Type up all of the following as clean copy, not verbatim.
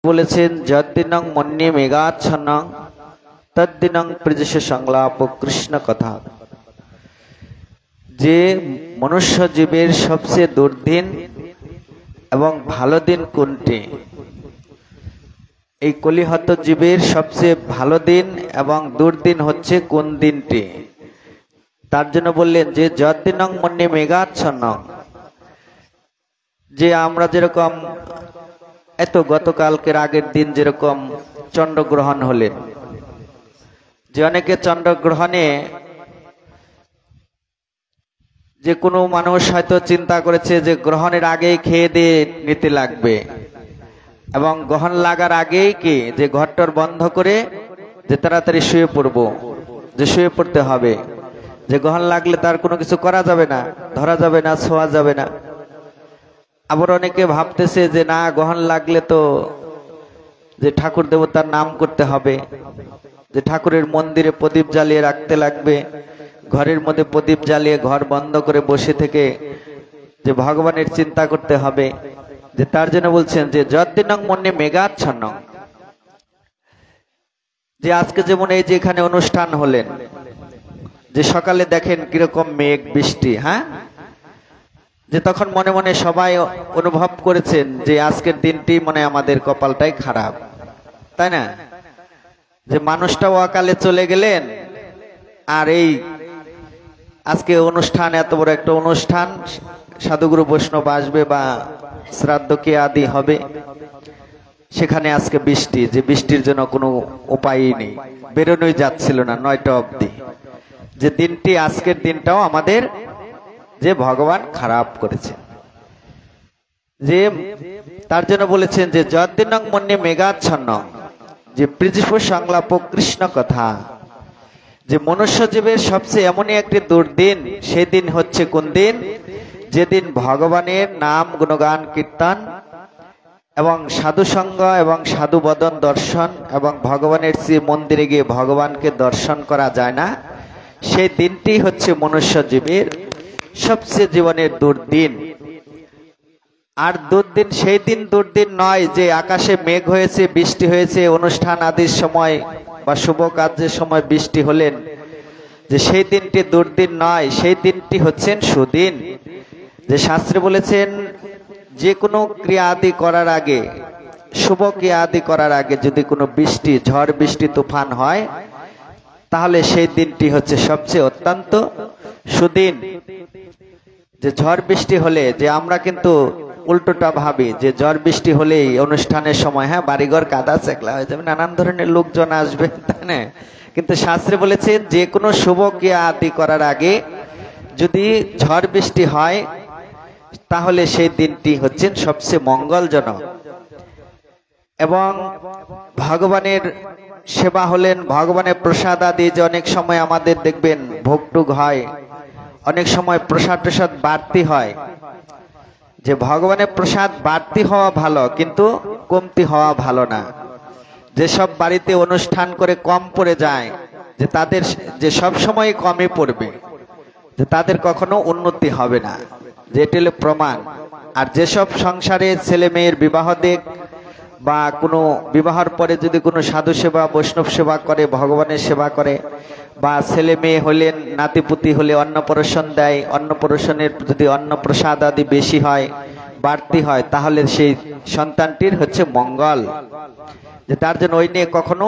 বলেছেন যদ্দিনং মন্যে মেঘাচ্ছন্নং তদ্দিনং পৃজস সংলাপ কৃষ্ণ কথা। যে মনুষ্য জীবের সবচেয়ে দুর্দিন এবং ভালো দিন কোনটি? এই কলিহত জীবের সবচেয়ে ভালো দিন এবং দুর্দিন হচ্ছে কোন দিনটি? তার জন্য বললেন যে যদ্দিনং মন্যে মেঘাচ্ছন্নং, যে আমরা যেরকম এত গতকালকের আগের দিন যেরকম চন্দ্রগ্রহণ হলেন, যে অনেকে চন্দ্রগ্রহণে যে কোনো মানুষ হয়তো চিন্তা করেছে যে গ্রহণের আগেই খেয়ে দিয়ে নিতে লাগবে এবং গ্রহণ লাগার আগেই কি যে ঘরটর বন্ধ করে যে তাড়াতাড়ি শুয়ে পড়বো, যে শুয়ে পড়তে হবে, যে গ্রহণ লাগলে তার কোনো কিছু করা যাবে না, ধরা যাবে না, ছোঁয়া যাবে না। আবার অনেকে ভাবতেছে যে না, গ্রহণ লাগলে তো যে ঠাকুর দেবতার নাম করতে হবে, যে ঠাকুরের মন্দিরে প্রদীপ জ্বালিয়ে রাখতে লাগবে, ঘরের মধ্যে প্রদীপ জ্বালিয়ে ঘর বন্ধ করে বসে থেকে যে ভগবানের চিন্তা করতে হবে। যে তার জন্য বলছেন যে যদ্দিনং মন্যে মেঘাচ্ছন্নং, যে আজকে যেমন এই যে এখানে অনুষ্ঠান হলেন, যে সকালে দেখেন কিরকম মেঘ বৃষ্টি, হ্যাঁ, যে তখন মনে মনে সবাই অনুভব করেছেন যে আজকের দিনটি মনে আমাদের কপালটাই খারাপ, তাই না? যে মানুষটাও অকালে চলে গেলেন, আর এই আজকে অনুষ্ঠান, এত বড় একটা অনুষ্ঠান, সাধুগুরু বৈষ্ণব আসবে বা শ্রাদ্ধ কে আদি হবে, সেখানে আজকে বৃষ্টি, যে বৃষ্টির জন্য কোনো উপায়ই নেই, বেরোনোই যাচ্ছিল না 9টা অবধি। যে দিনটি, আজকের দিনটাও আমাদের যে ভগবান খারাপ করেছেন। যে তার জন্য বলেছেন যে যদ্দিনং মন্যে মেঘাচ্ছন্নং, যে পৃজস সংলাপ কৃষ্ণ কথা, যে মনুষ্য জীবের সবচেয়ে এমনই একটি দুর্দিন, সেদিন হচ্ছে কোন দিন? যেদিন ভগবানের নাম গুণগান কীর্তন এবং সাধুসঙ্গ এবং সাধু বদন দর্শন এবং ভগবানের শ্রী মন্দিরে গিয়ে ভগবানকে দর্শন করা যায় না, সেই দিনটি হচ্ছে মনুষ্য জীবের সবচেয়ে জীবনের দুর্দিন। আর দুর্দিন সেই দিন দুর্দিন নয় যে আকাশে মেঘ হয়েছে, বৃষ্টি হয়েছে, অনুষ্ঠান আদির সময় বা শুভ কাজের সময় বৃষ্টি হলেন, যে সেই দিনটি দুর্দিন নয়, সেই দিনটি হচ্ছেন সুদিন। যে শাস্ত্রে বলেছেন যে কোনো ক্রিয়া আদি করার আগে, শুভ ক্রিয়া আদি করার আগে যদি কোনো বৃষ্টি, ঝড় বৃষ্টি তুফান হয়, তাহলে সেই দিনটি হচ্ছে সবচেয়ে অত্যন্ত সুদিন। যে ঝড় বৃষ্টি হলে, যে আমরা কিন্তু উল্টোটা ভাবি যে ঝড় বৃষ্টি হলেই অনুষ্ঠানের সময়, হ্যাঁ, বাড়িঘর কাদা চেকলা হয়ে যাবে, নানান ধরনের লোকজন আসবে, তাই না? কিন্তু শাস্ত্রে বলেছেন যে কোনো শুভ ক্রিয়া আদি করার আগে যদি ঝড় বৃষ্টি হয়, তাহলে সেই দিনটি হচ্ছেন সবচেয়ে মঙ্গলজনক। এবং ভগবানের সেবা হলেন, ভগবানের প্রসাদ আদি, যে অনেক সময় আমাদের দেখবেন ভোগটুগ হয়, অনেক সময় প্রসাদ প্রসাদ বাড়তি হয়। যে ভগবানের প্রসাদ বাড়তি হওয়া ভালো, কিন্তু কমতি হওয়া ভালো না। যেসব বাড়িতে অনুষ্ঠান করে কম পড়ে যায়, যে তাদের যে সব সময় কমই পড়বে, যে তাদের কখনো উন্নতি হবে না, যে এটি হলো প্রমাণ। আর যেসব সংসারে ছেলে মেয়ের বিবাহ দেখ বা কোনো বিবাহের পরে যদি কোনো সাধু সেবা, বৈষ্ণব সেবা করে, ভগবানের সেবা করে, বা ছেলে মেয়ে হলেন, নাতিপুতি হলে অন্নপ্রাশন দেয়, অন্নপ্রাশনের যদি অন্নপ্রসাদ আদি বেশি হয়, বাড়তি হয়, তাহলে সেই সন্তানটির হচ্ছে মঙ্গল। যে তার জন্য ওই নিয়ে কখনো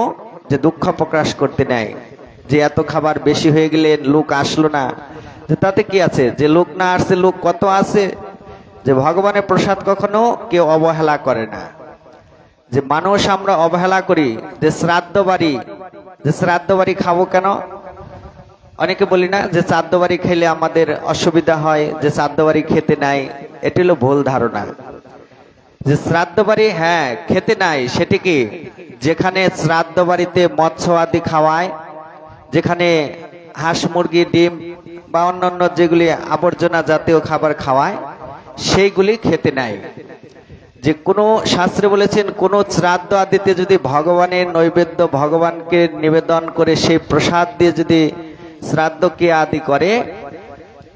যে দুঃখ প্রকাশ করতে নেয়, যে এত খাবার বেশি হয়ে গেলে লোক আসলো না, যে তাতে কি আছে, যে লোক না আসছে, লোক কত আছে। যে ভগবানের প্রসাদ কখনো কেউ অবহেলা করে না। যে মানুষ আমরা অবহেলা করি, যে শ্রাদ্ধ বাড়ি, যে শ্রাদ্ধ বাড়ি খাবো কেন, অনেকে বলি না যে শ্রাদ্ধ বাড়ি খেলে আমাদের অসুবিধা হয়, যে শ্রাদ্ধ বাড়ি খেতে নাই, এটি হলো ভুল ধারণা। যে শ্রাদ্ধ বাড়ি, হ্যাঁ, খেতে নাই, সেটি কি, যেখানে শ্রাদ্ধ বাড়িতে মৎস্য আদি খাওয়ায়, যেখানে হাঁস মুরগি ডিম বা অন্যান্য যেগুলি আবর্জনা জাতীয় খাবার খাওয়ায়, সেইগুলি খেতে নাই। যে কোনো শাস্ত্রে বলেছেন কোন শ্রাদ্ধ আদিতে যদি ভগবানের নৈবেদ্য ভগবানকে নিবেদন করে সেই প্রসাদ দিয়ে যদি শ্রাদ্ধ কে আদি করে,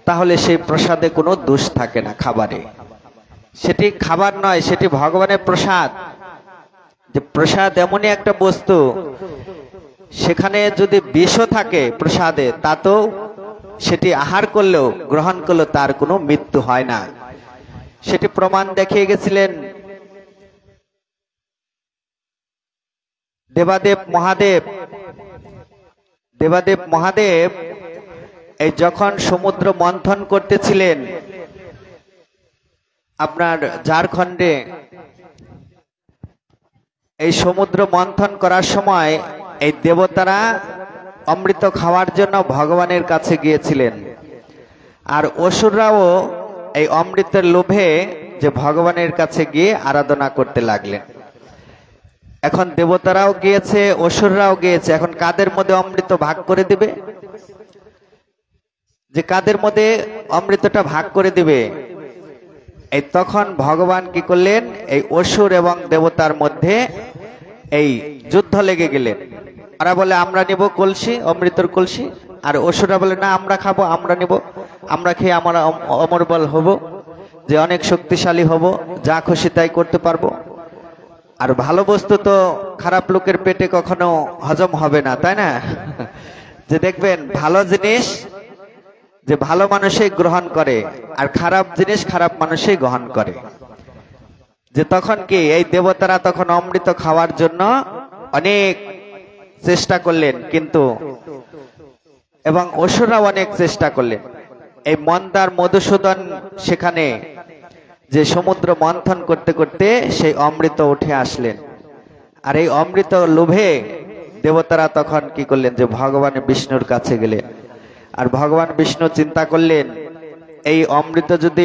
তাহলে সেই প্রসাদে কোনো দোষ থাকে না খাবারে। সেটি খাবার নয়, সেটি ভগবানের প্রসাদ। যে প্রসাদ এমনই একটা বস্তু, সেখানে যদি বিষও থাকে প্রসাদে, তাতেও সেটি আহার করলেও, গ্রহণ করলেও তার কোনো মৃত্যু হয় না। সেটি প্রমাণ দেখিয়ে গেছিলেন দেবাদেব মহাদেব। দেবাদেব মহাদেব এই যখন সমুদ্র মন্থন করতেছিলেন আপনার ঝাড়খণ্ডে, এই সমুদ্র মন্থন করার সময় এই দেবতারা অমৃত খাওয়ার জন্য ভগবানের কাছে গিয়েছিলেন, আর অসুররাও এই অমৃতের লোভে যে ভগবানের কাছে গিয়ে আরাধনা করতে লাগলেন। এখন দেবতারাও গিয়েছে, অসুররাও গিয়েছে, এখন কাদের মধ্যে অমৃত ভাগ করে দিবে? যে কাদের মধ্যে অমৃতটা ভাগ করে দিবে? এই তখন ভগবান কি করলেন, এই অসুর এবং দেবতার মধ্যে এই যুদ্ধ লেগে গেলেন। ওরা বলে আমরা নিব কলসি, অমৃতর কলসি, আর অসুররা বলে না আমরা খাবো, আমরা নিব, আমরা খেয়ে আমরা অমর বল হব, যে অনেক শক্তিশালী হব, যা খুশি তাই করতে পারবো। আর ভালো বস্তু তো খারাপ লোকের পেটে কখনো হজম হবে না, তাই না? যে দেখবেন ভালো জিনিস যে ভালো মানুষই গ্রহণ করে, আর খারাপ জিনিস খারাপ মানুষই গ্রহণ করে। যে তখন কি এই দেবতারা তখন অমৃত খাওয়ার জন্য অনেক চেষ্টা করলেন, কিন্তু এবং অসুররাও অনেক চেষ্টা করলেন। এই মন্দার মধুসূদন সেখানে যে সমুদ্র মন্থন করতে করতে সেই অমৃত উঠে আসলেন, আর এই অমৃত লোভে দেবতারা তখন কি করলেন, যে ভগবান বিষ্ণুর কাছে গেলেন। আর ভগবান বিষ্ণু চিন্তা করলেন, এই অমৃত যদি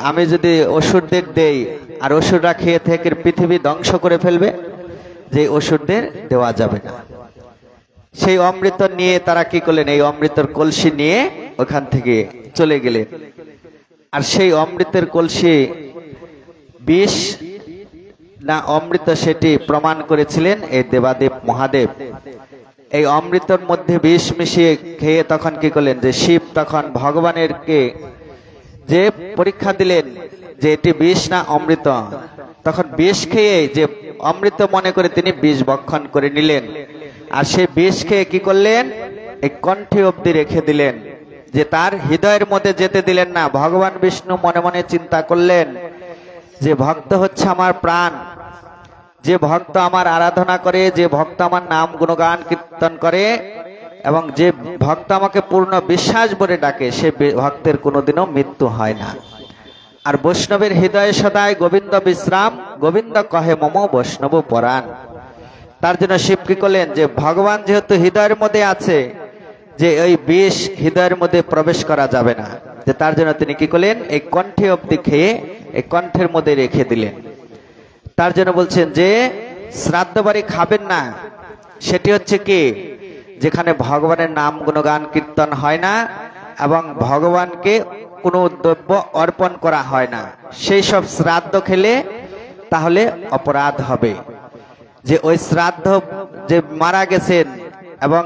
আমি যদি অসুরদের দেই, আর অসুররা খেয়ে থেকে পৃথিবী ধ্বংস করে ফেলবে, যে অসুরদের দেওয়া যাবে না। সেই অমৃত নিয়ে তারা কি করলেন, এই অমৃতের কলসি নিয়ে ওখান থেকে চলে গেলেন। আর সেই অমৃতের কলসি বিষ না অমৃত সেটি প্রমাণ করেছিলেন এই দেবাদেব মহাদেব। এই অমৃতের মধ্যে বিষ মিশিয়ে খেয়ে তখন কি করলেন, যে শিব তখন ভগবানের কে যে পরীক্ষা দিলেন যে এটি বিষ না অমৃত, তখন বিষ খেয়ে যে অমৃত মনে করে তিনি বিষ ভক্ষণ করে নিলেন। আর সেই বিষ খেয়ে কি করলেন, এই কণ্ঠে অবধি রেখে দিলেন, যে তার হৃদয়ের মধ্যে যেতে দিলেন না। ভগবান বিষ্ণু মনে মনে চিন্তা করলেন যে ভক্ত হচ্ছে আমার প্রাণ, যে ভক্ত আমার আরাধনা করে, যে ভক্ত আমার নাম গুণগান কীর্তন করে, এবং যে ভক্ত আমাকে পূর্ণ বিশ্বাস ভরে ডাকে, সে ভক্তের কোনোদিনও মৃত্যু হয় না। আর বৈষ্ণবের হৃদয়ে সদাই গোবিন্দ বিশ্রাম, গোবিন্দ কহে মম বৈষ্ণব পরাণ। তার জন্য শিব কি করলেন, যে ভগবান যেহেতু হৃদয়ের মধ্যে আছে, যে ওই বিষ হৃদয়ের মধ্যে প্রবেশ করা যাবে না, যে তার জন্য তিনি কি করলেন, এই কণ্ঠে অবধি খেয়ে এই কণ্ঠের মধ্যে রেখে দিলেন। তার জন্য বলছেন যে শ্রাদ্ধ বাড়ি খাবেন না, সেটি হচ্ছে কি, যেখানে ভগবানের নাম গুণগান কীর্তন হয় না এবং ভগবানকে কোনো দ্রব্য অর্পণ করা হয় না, সেই সব শ্রাদ্ধ খেলে তাহলে অপরাধ হবে। যে ওই শ্রাদ্ধ যে মারা গেছেন এবং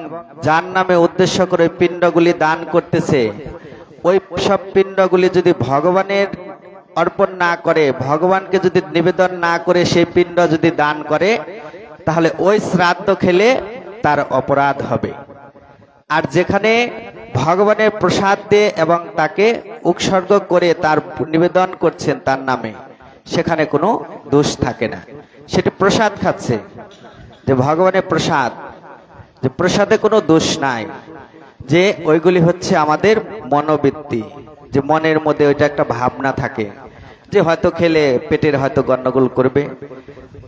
যার নামে উদ্দেশ্য করে পিণ্ডগুলি দান করতেছে, ওই সব পিণ্ডগুলি যদি ভগবানের অর্পণ না করে, ভগবানকে যদি নিবেদন না করে সেই পিণ্ড যদি দান করে, তাহলে ওই শ্রাদ্ধ খেলে তার অপরাধ হবে। আর যেখানে ভগবানের প্রসাদ দিয়ে এবং তাকে উৎসর্গ করে তার নিবেদন করছেন তার নামে, সেখানে কোনো দোষ থাকে না। সেটি প্রসাদ খাচ্ছে, যে ভগবানের প্রসাদ, যে প্রসাদে কোনো দোষ নাই, যে ওইগুলি হচ্ছে আমাদের মনোবৃত্তি, যে মনের মধ্যে ওইটা একটা ভাবনা থাকে, যে হয়তো খেলে পেটের হয়তো গন্ডগোল করবে,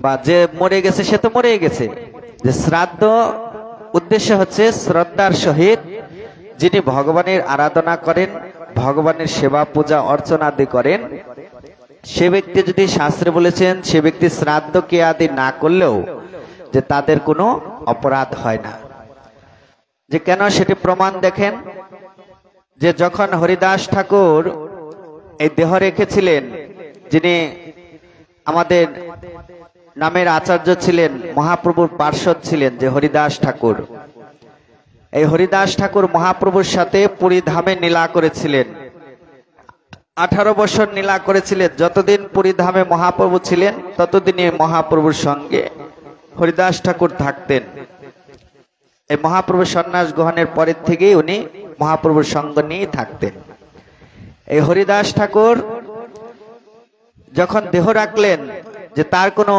বা যে মরে গেছে সে তো মরে গেছে। যে শ্রাদ্ধ উদ্দেশ্য হচ্ছে শ্রদ্ধার সহিত যিনি ভগবানের আরাধনা করেন, ভগবানের সেবা পূজা অর্চনা আদি করেন, সে ব্যক্তি যদি শাস্ত্রে বলেছেন সে ব্যক্তি শ্রাদ্ধ কে আদি না করলেও যে তাদের কোনো অপরাধ হয় না। যে কেন, সেটি প্রমাণ দেখেন, যে যখন হরিদাস ঠাকুর এই দেহ রেখেছিলেন, যিনি আমাদের নামের আচার্য ছিলেন, মহাপ্রভুর পার্ষদ ছিলেন যে হরিদাস ঠাকুর, এই হরিদাস ঠাকুর মহাপ্রভুর সাথে পুরী ধামে লীলা করেছিলেন। 18 বছর লীলা করেছিলেন। যতদিন পুরীধামে মহাপ্রভু ছিলেন ততদিনই মহাপ্রভুর সঙ্গে হরিদাস ঠাকুর থাকতেন। এই মহাপ্রভু সন্ন্যাস গ্রহণের পরের থেকেই উনি মহাপ্রভুর সঙ্গ নিয়ে থাকতেন। এই হরিদাস ঠাকুর যখন দেহ রাখলেন, যে তার কোনো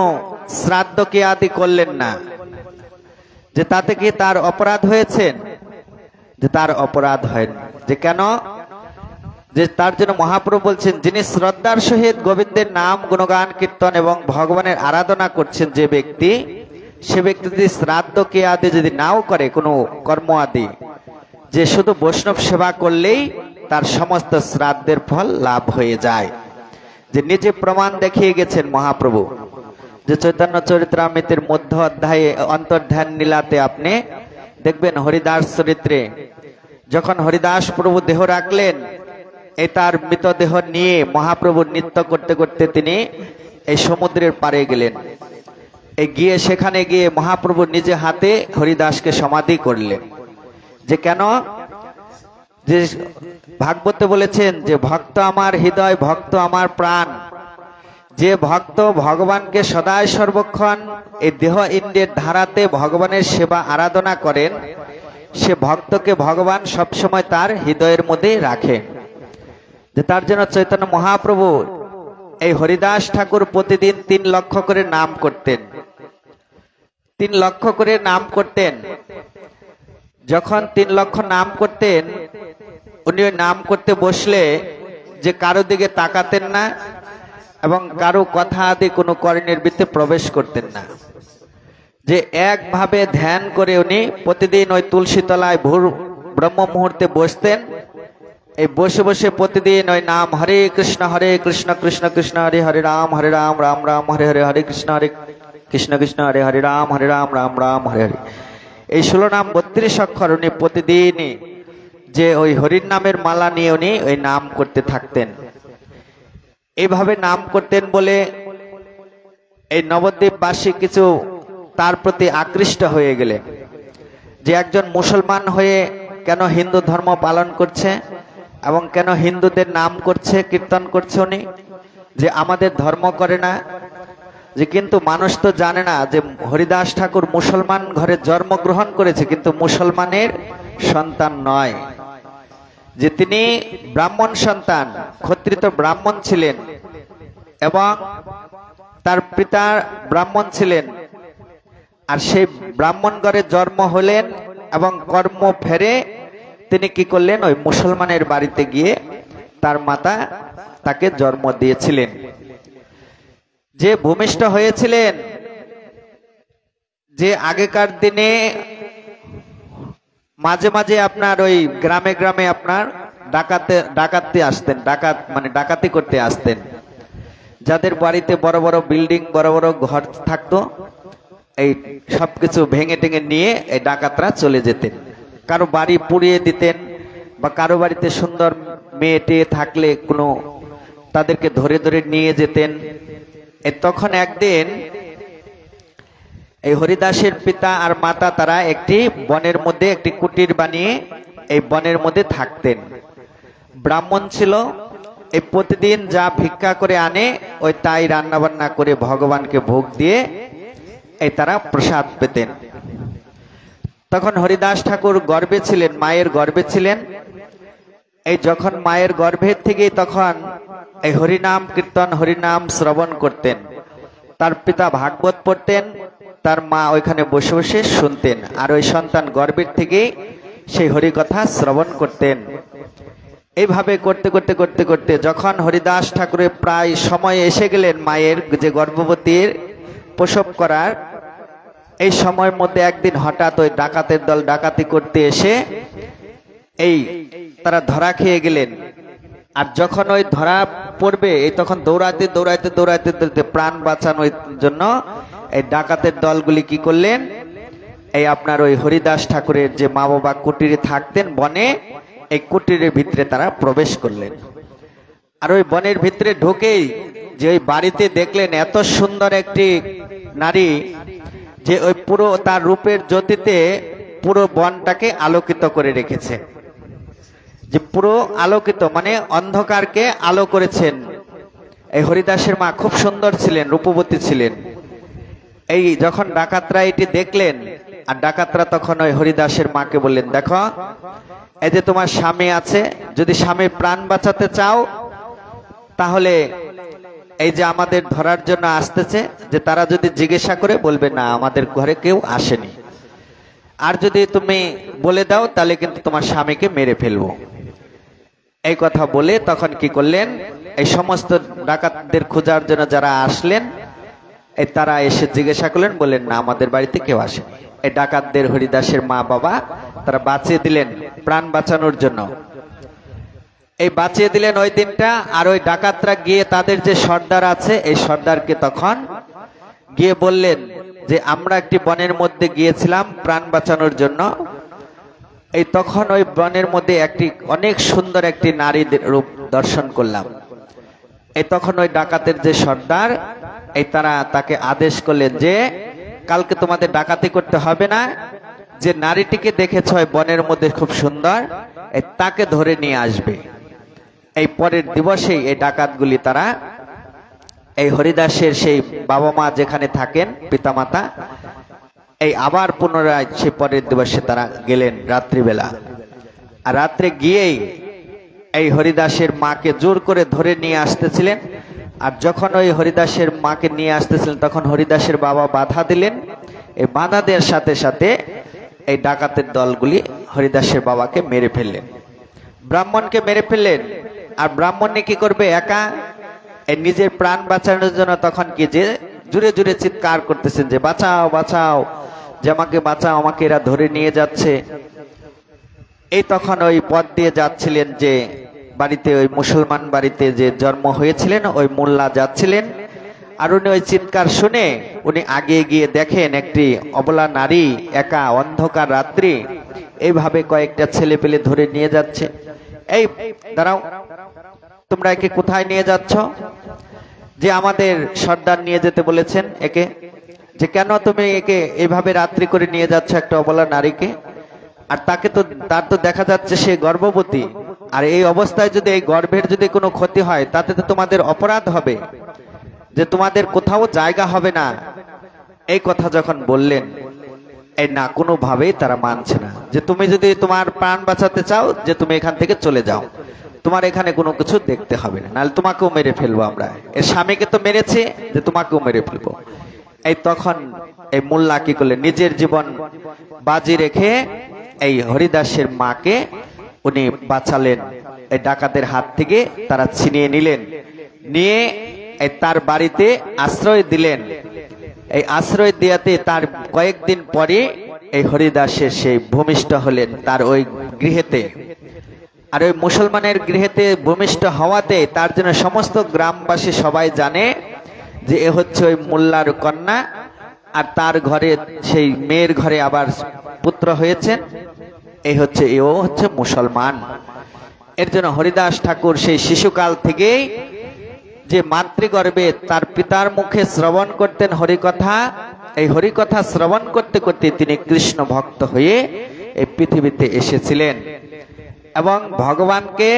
শ্রাদ্ধ কি আদি করলেন না, যে তাতে কি তার অপরাধ হয়েছেন? যে তার অপরাধ হয়নি। যে কেন? যে তার জন্য মহাপ্রভু বলছেন, যিনি শ্রদ্ধার সহিত গোবিন্দের নাম গুণগান কীর্তন এবং ভগবানের আরাধনা করছেন যে ব্যক্তি, সে ব্যক্তি যদি শ্রাদ্ধ কে আদি যদি নাও করে, কোনো কর্ম আদি, যে শুধু বৈষ্ণব সেবা করলেই তার সমস্ত শ্রাদ্ধের ফল লাভ হয়ে যায়। যে নিজে প্রমাণ দেখিয়ে গেছেন মহাপ্রভু। যে চৈতন্য চরিতামৃতের মধ্য অধ্যায়ে অন্তর্ধান লীলাতে আপনি দেখবেন, হরিদাস চরিত্রে যখন হরিদাস প্রভু দেহ রাখলেন, এই তার মৃতদেহ নিয়ে মহাপ্রভু নৃত্য করতে করতে তিনি এই সমুদ্রের পাড়ে গেলেন। এই গিয়ে সেখানে গিয়ে মহাপ্রভু নিজে হাতে হরিদাসকে সমাধি করলেন। যে কেন? যে ভাগবতে বলেছেন যে ভক্ত আমার হৃদয়, ভক্ত আমার প্রাণ। যে ভক্ত ভগবানকে সদায় সর্বক্ষণ এই দেহ ইন্দ্রিয়ের ধারাতে ভগবানের সেবা আরাধনা করেন, সে ভক্তকে ভগবান সবসময় তার হৃদয়ের মধ্যে রাখে। যে তার জন্য চৈতন্য মহাপ্রভু এই হরিদাস ঠাকুর প্রতিদিন 3 লক্ষ করে নাম করতেন। 3 লক্ষ করে নাম করতেন। যখন 3 লক্ষ নাম করতেন, উনি ওই নাম করতে বসলে যে কারো দিকে তাকাতেন না এবং কারো কথা আদি কোনো কর্ণের ভিতরে প্রবেশ করতেন না। যে একভাবে ধ্যান করে উনি প্রতিদিন ওই তুলসী তলায় ভোর ব্রহ্ম মুহূর্তে বসতেন। এই বসে বসে প্রতিদিন ওই নাম হরে কৃষ্ণ কৃষ্ণ কৃষ্ণ হরে হরে রাম রাম রাম হরে হরে, হরে কৃষ্ণ কৃষ্ণ হরে হরে রাম রাম রাম হরে হরে, এই 16 নাম 32 অক্ষর উনি প্রতিদিনই যে ওই হরির নামের মালা নিয়ে উনি ওই নাম করতে থাকতেন। এইভাবে নাম করতেন বলে এই নবদ্বীপবাসী কিছু তার প্রতি আকৃষ্ট হয়ে গেলেন। যে একজন মুসলমান হয়ে কেন হিন্দু ধর্ম পালন করছে এবং কেন হিন্দুদের নাম করছে, কীর্তন করছে উনি, যে আমাদের ধর্ম করে না। যে কিন্তু মানুষ তো জানে না যে হরিদাস ঠাকুর মুসলমান ঘরে জন্মগ্রহণ করেছে, কিন্তু মুসলমানের সন্তান নয়। যে তিনি ব্রাহ্মণ সন্তান, ক্ষত্রিয় ব্রাহ্মণ ছিলেন এবং তার পিতা ব্রাহ্মণ ছিলেন। আর সেই ব্রাহ্মণ ঘরে জন্ম হলেন এবং কর্ম ফেরে তিনি কি করলেন, ওই মুসলমানের বাড়িতে গিয়ে তার মাতা তাকে জন্ম দিয়েছিলেন। যে ভূমিষ্ঠ হয়েছিলেন, যে আগেকার দিনে মাঝে মাঝে আপনার ওই গ্রামে গ্রামে আপনার ডাকাতে আসতেন, ডাকাতি করতে আসতেন। যাদের বাড়িতে বড় বড় বিল্ডিং, বড় বড় ঘর থাকতো, এই সবকিছু ভেঙে টেঙে নিয়ে এই ডাকাতরা চলে যেতেন। কারো বাড়ি পুড়িয়ে দিতেন বা কারো বাড়িতে সুন্দর মেয়ে টেয়ে থাকলে কোনো তাদেরকে ধরে ধরে নিয়ে যেতেন। তখন একদিন এই হরিদাসের পিতা আর মাতা তারা একটি বনের মধ্যে একটি কুটির বানিয়ে এই বনের মধ্যে থাকতেন। ব্রাহ্মণ ছিল, এই প্রতিদিন যা ভিক্ষা করে আনে ওই তাই রান্না বান্না করে ভগবানকে ভোগ দিয়ে এই তারা প্রসাদ পেতেন। তখন হরিদাস ঠাকুর গর্ভে ছিলেন, মায়ের গর্ভে ছিলেন। এই যখন মায়ের গর্ভের থেকে তখন এই হরিনাম কীর্তন, হরিনাম শ্রবণ করতেন। তার পিতা ভাগবত পড়তেন, তার মা ওইখানে বসে বসে শুনতেন, আর ওই সন্তান গর্ভের থেকে সেই হরিকথা শ্রবণ করতেন। এইভাবে করতে করতে করতে করতে যখন হরিদাস ঠাকুরের প্রায় সময় এসে গেলেন মায়ের যে গর্ভবতীর প্রসব করার, এই সময়ের মধ্যে একদিন হঠাৎ ওই ডাকাতের দল ডাকাতি করতে এসে এই তারা ধরা খেয়ে গেলেন। আর যখন ওই ধরা পড়বে, এই তখন দৌড়াতে দৌড়াইতে দৌড়াইতে দৌড়াইতে প্রাণ বাঁচানোর জন্য এই ডাকাতের দলগুলি কি করলেন, এই আপনার ওই হরিদাস ঠাকুরের যে মা বাবা কুটিরে থাকতেন বনে, এই কুটিরের ভিতরে তারা প্রবেশ করলেন। আর ওই বনের ভিতরে ঢুকেই যে ওই বাড়িতে দেখলেন এত সুন্দর একটি নারী, যে ওই পুরো তার রূপের জ্যোতিতে পুরো বনটাকে আলোকিত করে রেখেছে। যে পুরো আলোকিত, মানে অন্ধকারকে আলো করেছেন। এই হরিদাসের মা খুব সুন্দর ছিলেন, রূপবতী ছিলেন। এই যখন ডাকাতরা এটি দেখলেন, আর ডাকাতরা তখন ওই হরিদাসের মাকে বললেন, দেখো এই যে তোমার স্বামী আছে, যদি স্বামীর প্রাণ বাঁচাতে চাও তাহলে এই যে আমাদের ধরার জন্য আসতেছে, যে তারা যদি জিজ্ঞাসা করে বলবে না আমাদের ঘরে কেউ আসেনি, আর যদি তুমি বলে দাও তাহলে কিন্তু তোমার স্বামীকে মেরে ফেলবো। এই কথা বলে তখন কি করলেন, এই সমস্ত ডাকাতদের খোঁজার জন্য যারা আসলেন, এই তারা এসে জিজ্ঞাসা করলেন, বললেন না আমাদের বাড়িতে কেউ আসেনি। এই ডাকাতদের হরিদাসের মা বাবা তারা বাঁচিয়ে দিলেন প্রাণ বাঁচানোর জন্য। এই বাঁচিয়ে দিলেন ওই দিনটা। আর ওই ডাকাতরা গিয়ে তাদের যে সর্দার আছে, এই সর্দারকে তখন গিয়ে বললেন যে আমরা একটি বনের মধ্যে গিয়েছিলাম প্রাণ বাঁচানোর জন্য। এই তখন ওই বনের মধ্যে একটি অনেক সুন্দর একটি নারী রূপ দর্শন করলাম। এই তখন ওই ডাকাতের যে সর্দার, এই তারা তাকে আদেশ করলেন যে কালকে তোমাদের ডাকাতি করতে হবে না, যে নারীটিকে দেখেছ ওই বনের মধ্যে খুব সুন্দর, এই তাকে ধরে নিয়ে আসবে। এই পরের দিবসেই এই ডাকাতগুলি তারা এই হরিদাসের সেই বাবা মা যেখানে থাকেন পিতামাতা, এই আবার পুনরায় সে পরের দিবসে তারা গেলেন রাত্রিবেলা। আর রাত্রে গিয়েই এই হরিদাসের মাকে জোর করে ধরে নিয়ে আসতেছিলেন। আর যখন ওই হরিদাসের মাকে নিয়ে আসতেছিলেন তখন হরিদাসের বাবা বাধা দিলেন। এই বাধা দেওয়ার সাথে সাথে এই ডাকাতের দলগুলি হরিদাসের বাবাকে মেরে ফেললেন, ব্রাহ্মণকে মেরে ফেললেন। আর ব্রাহ্মণে কি করবে, একা এই নিজের প্রাণ বাঁচানোর জন্য তখন কি যে জুড়ে জুড়ে চিৎকার করতেছেন যে বাঁচাও বাঁচাও, যে আমাকে বাঁচাও, আমাকে এরা ধরে নিয়ে যাচ্ছে। এই তখন ওই পথ দিয়ে যাচ্ছিলেন যে বাড়িতে, ওই মুসলমান বাড়িতে যে জন্ম হয়েছিলেন ওই মোল্লা যাচ্ছিলেন। আর উনি ওই চিৎকার শুনে উনি আগে গিয়ে দেখেন একটি অবলা নারী একা অন্ধকার রাত্রি এইভাবে কয়েকটা ছেলে পেলে ধরে নিয়ে যাচ্ছে। এই দাঁড়াও, তোমরা একে কোথায় নিয়ে যাচ্ছ? যে আমাদের সর্দার নিয়ে যেতে বলেছেন একে। যে কেন তুমি একে এইভাবে রাত্রি করে নিয়ে যাচ্ছ একটা অবলা নারীকে? আর তাকে তো, তার তো দেখা যাচ্ছে সে গর্ভবতী, আর এই অবস্থায় যদি এই গর্ভের যদি কোনো ক্ষতি হয় তাতে তো তোমাদের অপরাধ হবে, যে তোমাদের কোথাও জায়গা হবে না। এই কথা যখন বললেন, এই না কোনোভাবেই তারা মানছে না, যে তুমি যদি তোমার প্রাণ বাঁচাতে চাও যে তুমি এখান থেকে চলে যাও, তোমার এখানে কোনো কিছু দেখতে হবে না, নাহলে তোমাকেও মেরে ফেলবো আমরা। এর স্বামীকে তো মেরেছে, যে তোমাকেও মেরে ফেলবো। এই তখন এই মোল্লা কি করলেন, নিজের জীবন বাজি রেখে এই হরিদাসের মাকে উনি বাঁচালেন। এই ডাকাতের হাত থেকে তারা ছিনিয়ে নিলেন, নিয়ে তার বাড়িতে আশ্রয় দিলেন। এই আশ্রয় দেওয়াতে তার কয়েকদিন পরে এই হরিদাসের সেই ভূমিষ্ঠ হলেন তার ওই গৃহেতে। আর ওই মুসলমানের গৃহেতে ভূমিষ্ঠ হওয়াতে তার জন্য সমস্ত গ্রামবাসী সবাই জানে যে এ হচ্ছে ওই মোল্লার কন্যা, আর তার ঘরে সেই মেয়ের ঘরে আবার পুত্র হয়েছেন, এই হচ্ছে এও হচ্ছে মুসলমান। এর জন্য হরিদাস ঠাকুর সেই শিশুকাল থেকেই যে মাতৃগর্ভে তার পিতার মুখে শ্রবণ করতেন হরিকথা, এই হরিকথা শ্রবণ করতে করতে তিনি কৃষ্ণ ভক্ত হয়ে এই পৃথিবীতে এসেছিলেন। এবং ভগবানকে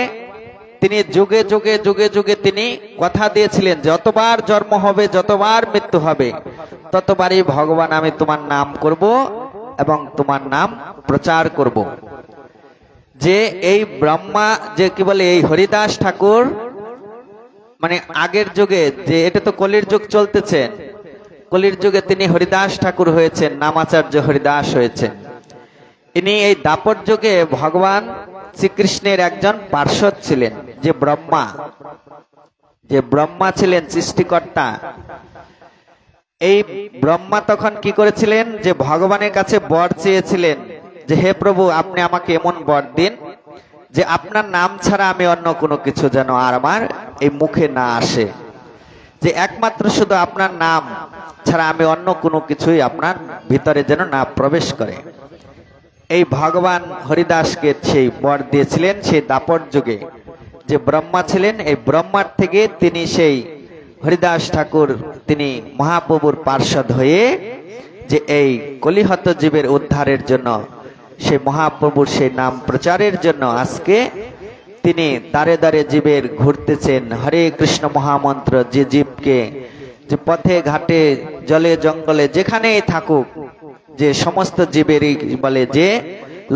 তিনি যুগে যুগে যুগে যুগে তিনি কথা দিয়েছিলেন, যতবার জন্ম হবে যতবার মৃত্যু হবে ততবারই ভগবান আমি তোমার নাম করব এবং তোমার নাম প্রচার করব। যে এই ব্রহ্মা যে কি বলে, এই হরিদাস ঠাকুর মানে আগের যুগে, যে এটা তো কলির যুগ চলতেছে, কলির যুগে তিনি হরিদাস ঠাকুর হয়েছেন, নামাচার্য হরিদাস হয়েছেন। ইনি এই দাপর যুগে ভগবান শ্রীকৃষ্ণের একজন পার্ষদ ছিলেন, যে ব্রহ্মা ছিলেন সৃষ্টিকর্তা। এই ব্রহ্মা তখন কি করেছিলেন, যে ভগবানের কাছে বর চেয়েছিলেন যে হে প্রভু আপনি আমাকে এমন বর দিন যে আপনার নাম ছাড়া আমি অন্য কোনো কিছু যেন আর আমার এই মুখে না আসে, যে একমাত্র শুধু আপনার নাম ছাড়া আমি অন্য কোনো কিছুই আপনার ভিতরে যেন না প্রবেশ করে। এই ভগবান হরিদাসকে সেই বর দিয়েছিলেন সেই দাপর যুগে। যে ব্রহ্মা ছিলেন, এই ব্রহ্মার থেকে তিনি সেই হরিদাস ঠাকুর তিনি মহাপ্রভুর পার্ষদ হয়ে যে এই কলিহত জীবের উদ্ধারের জন্য সেই মহাপ্রভুর সেই নাম প্রচারের জন্য আজকে তিনি দাঁড়ে দাঁড়ে জীবের ঘুরতেছেন হরে কৃষ্ণ মহামন্ত্র, যে জীবকে যে পথে ঘাটে জলে জঙ্গলে যেখানেই থাকুক, যে সমস্ত জীবেরই বলে যে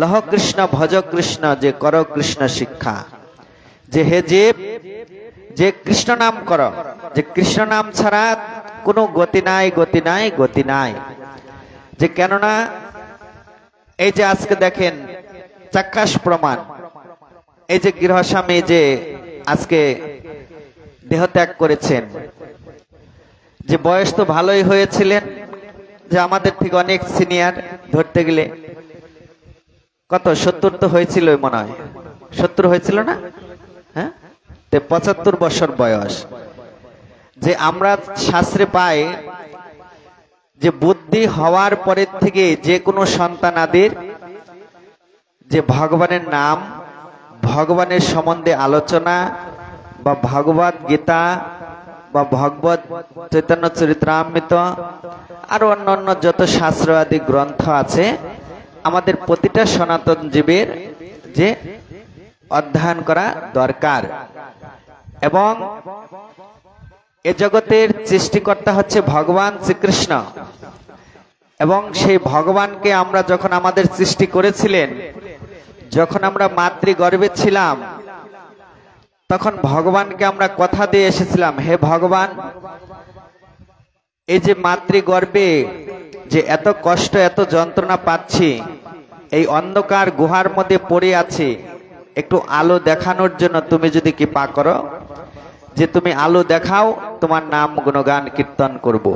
লহ কৃষ্ণ ভজ কৃষ্ণ, যে কর কৃষ্ণ শিক্ষা, যে হে জীব যে কৃষ্ণ নাম কর, যে কৃষ্ণ নাম ছাড়া কোনো গতি নাই, গতি নাই, গতি নাই। যে কেননা এই যে আজকে দেখেন চাক্ষাস প্রমাণ, এই যে গৃহস্বামী যে আজকে দেহত্যাগ করেছেন, যে বয়স তো ভালোই হয়েছিলেন, যে আমাদের থেকে অনেক সিনিয়র, ধরতে গেলে কত 70 তো হয়েছিল মনে হয়, 70 হয়েছিল না? হ্যাঁ, 75 বছর বয়স। যে আমরা শাস্ত্রে পাই যে বুদ্ধি হওয়ার পরের থেকে যে কোনো সন্তানাদের যে ভগবানের নাম, ভগবানের সম্বন্ধে আলোচনা বা ভগবদ গীতা বা ভগবত চৈতন্য চরিত্রামৃত আর অন্যান্য যত শাস্ত্র আদি গ্রন্থ আছে, আমাদের প্রতিটা সনাতন জীবের যে অধ্যয়ন করা দরকার। এবং এ জগতের সৃষ্টিকর্তা হচ্ছে ভগবান শ্রীকৃষ্ণ, এবং সেই ভগবানকে আমরা যখন আমাদের সৃষ্টি করেছিলেন, যখন আমরা মাতৃগর্ভে ছিলাম, তখন ভগবানকে আমরা কথা দিয়ে এসেছিলাম, হে ভগবান, এই যে মাতৃগর্ভে যে এত কষ্ট এত যন্ত্রণা পাচ্ছি, এই অন্ধকার গুহার মধ্যে পড়ে আছি, একটু আলো দেখানোর জন্য তুমি যদি কৃপা করো, যে তুমি আলো দেখাও, তোমার নাম গুণগান কীর্তন করব,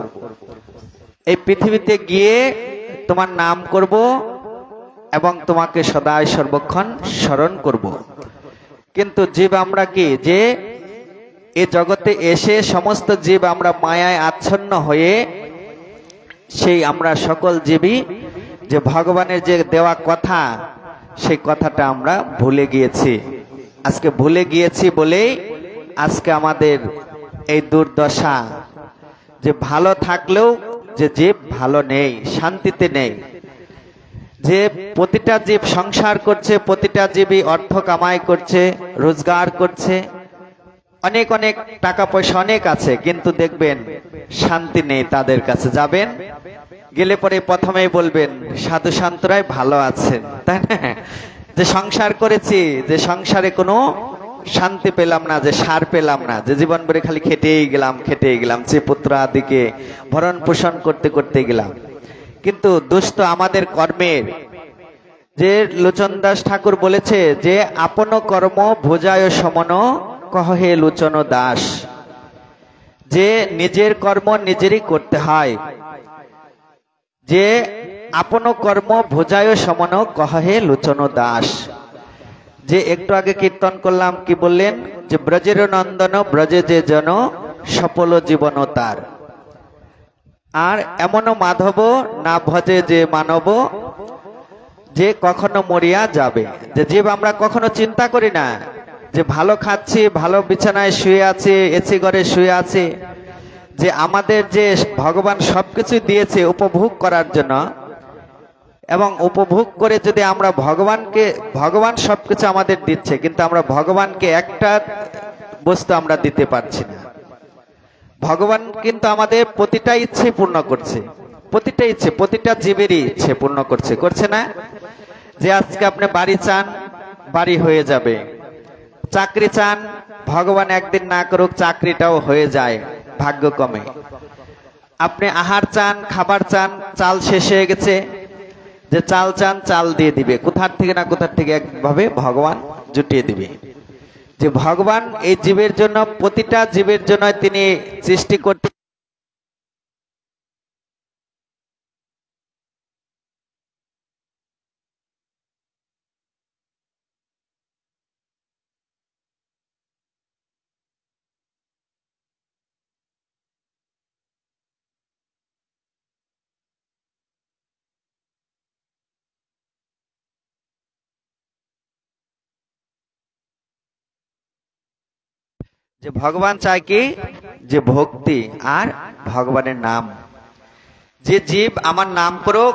এই পৃথিবীতে গিয়ে তোমার নাম করব এবং তোমাকে সদাই সর্বক্ষণ স্মরণ করব। কিন্তু জীব আমরা কি, যে এ জগতে এসে সমস্ত জীব আমরা মায়ায় আচ্ছন্ন হয়ে, সেই আমরা সকল জীবই যে ভগবানের যে দেওয়া কথা, সেই কথাটা আমরা ভুলে গিয়েছি। আজকে ভুলে গিয়েছি বলেই আজকে আমাদের এই দুর্দশা, যে ভালো থাকলেও যে জীব ভালো নেই, শান্তিতে নেই। যে প্রতিটা জীব সংসার করছে, প্রতিটা জীবই অর্থ কামাই করছে, রোজগার করছে, অনেক অনেক টাকা পয়সা অনেক আছে, কিন্তু দেখবেন শান্তি নেই তাদের কাছে। যাবেন, গেলে পরে প্রথমেই বলবেন সাধু শান্তরাই ভালো আছেন, তাই না? যে সংসার করেছি, যে সংসারে কোনো শান্তি পেলাম না, যে সার পেলাম না, যে জীবন ভরে খালি খেটেই গেলাম, যে পুত্র আদিকে ভরণ পোষণ করতে করতে গেলাম। কিন্তু দুষ্ট আমাদের কর্মের, যে লোচন দাস ঠাকুর বলেছে যে আপন কর্ম ভোজায় সমন কহে লোচন দাস, যে নিজের কর্ম নিজেরই করতে হয়, যে আপন কর্ম ভোজায় সমন কহে লোচন দাস। যে একটু আগে কীর্তন করলাম, কি বললেন, যে ব্রজের নন্দন ব্রজে যে জন সফল জীবন তার, আর এমনও মাধব না ভজে যে মানব, যে কখনো মরিয়া যাবে। যে জীব আমরা কখনো চিন্তা করি না, যে ভালো খাচ্ছি, ভালো বিছানায় শুয়ে আছে, এসি ঘরে শুয়ে আছে, যে আমাদের যে ভগবান সবকিছু দিয়েছে উপভোগ করার জন্য, এবং উপভোগ করে যদি আমরা ভগবান সবকিছু আমাদের দিচ্ছে, কিন্তু আমরা ভগবানকে একটা বস্তু আমরা দিতে পারছি না। ভগবান কিন্তু আমাদের প্রতিটা ইচ্ছে পূর্ণ করছে, প্রতিটা ইচ্ছে, প্রতিটা জীবেরই ইচ্ছে পূর্ণ করছে না? যে আজকে আপনি বাড়ি চান, বাড়ি হয়ে যাবে, চাকরি চান, ভগবান একদিন না করুক চাকরিটাও হয়ে যায় ভাগ্যক্রমে। আপনি আহার চান, খাবার চান, চাল শেষ হয়ে গেছে, যে চাল চান, চাল দিয়ে দিবে, কোথার থেকে না কোথার থেকে একভাবে ভগবান জুটিয়ে দিবে। যে ভগবান এই জীবের জন্য, প্রতিটা জীবের জন্য তিনি সৃষ্টি করতে, যে ভগবান চায় কি, যে ভক্তি আর ভগবানের নাম। যে জীব আমার নাম করুক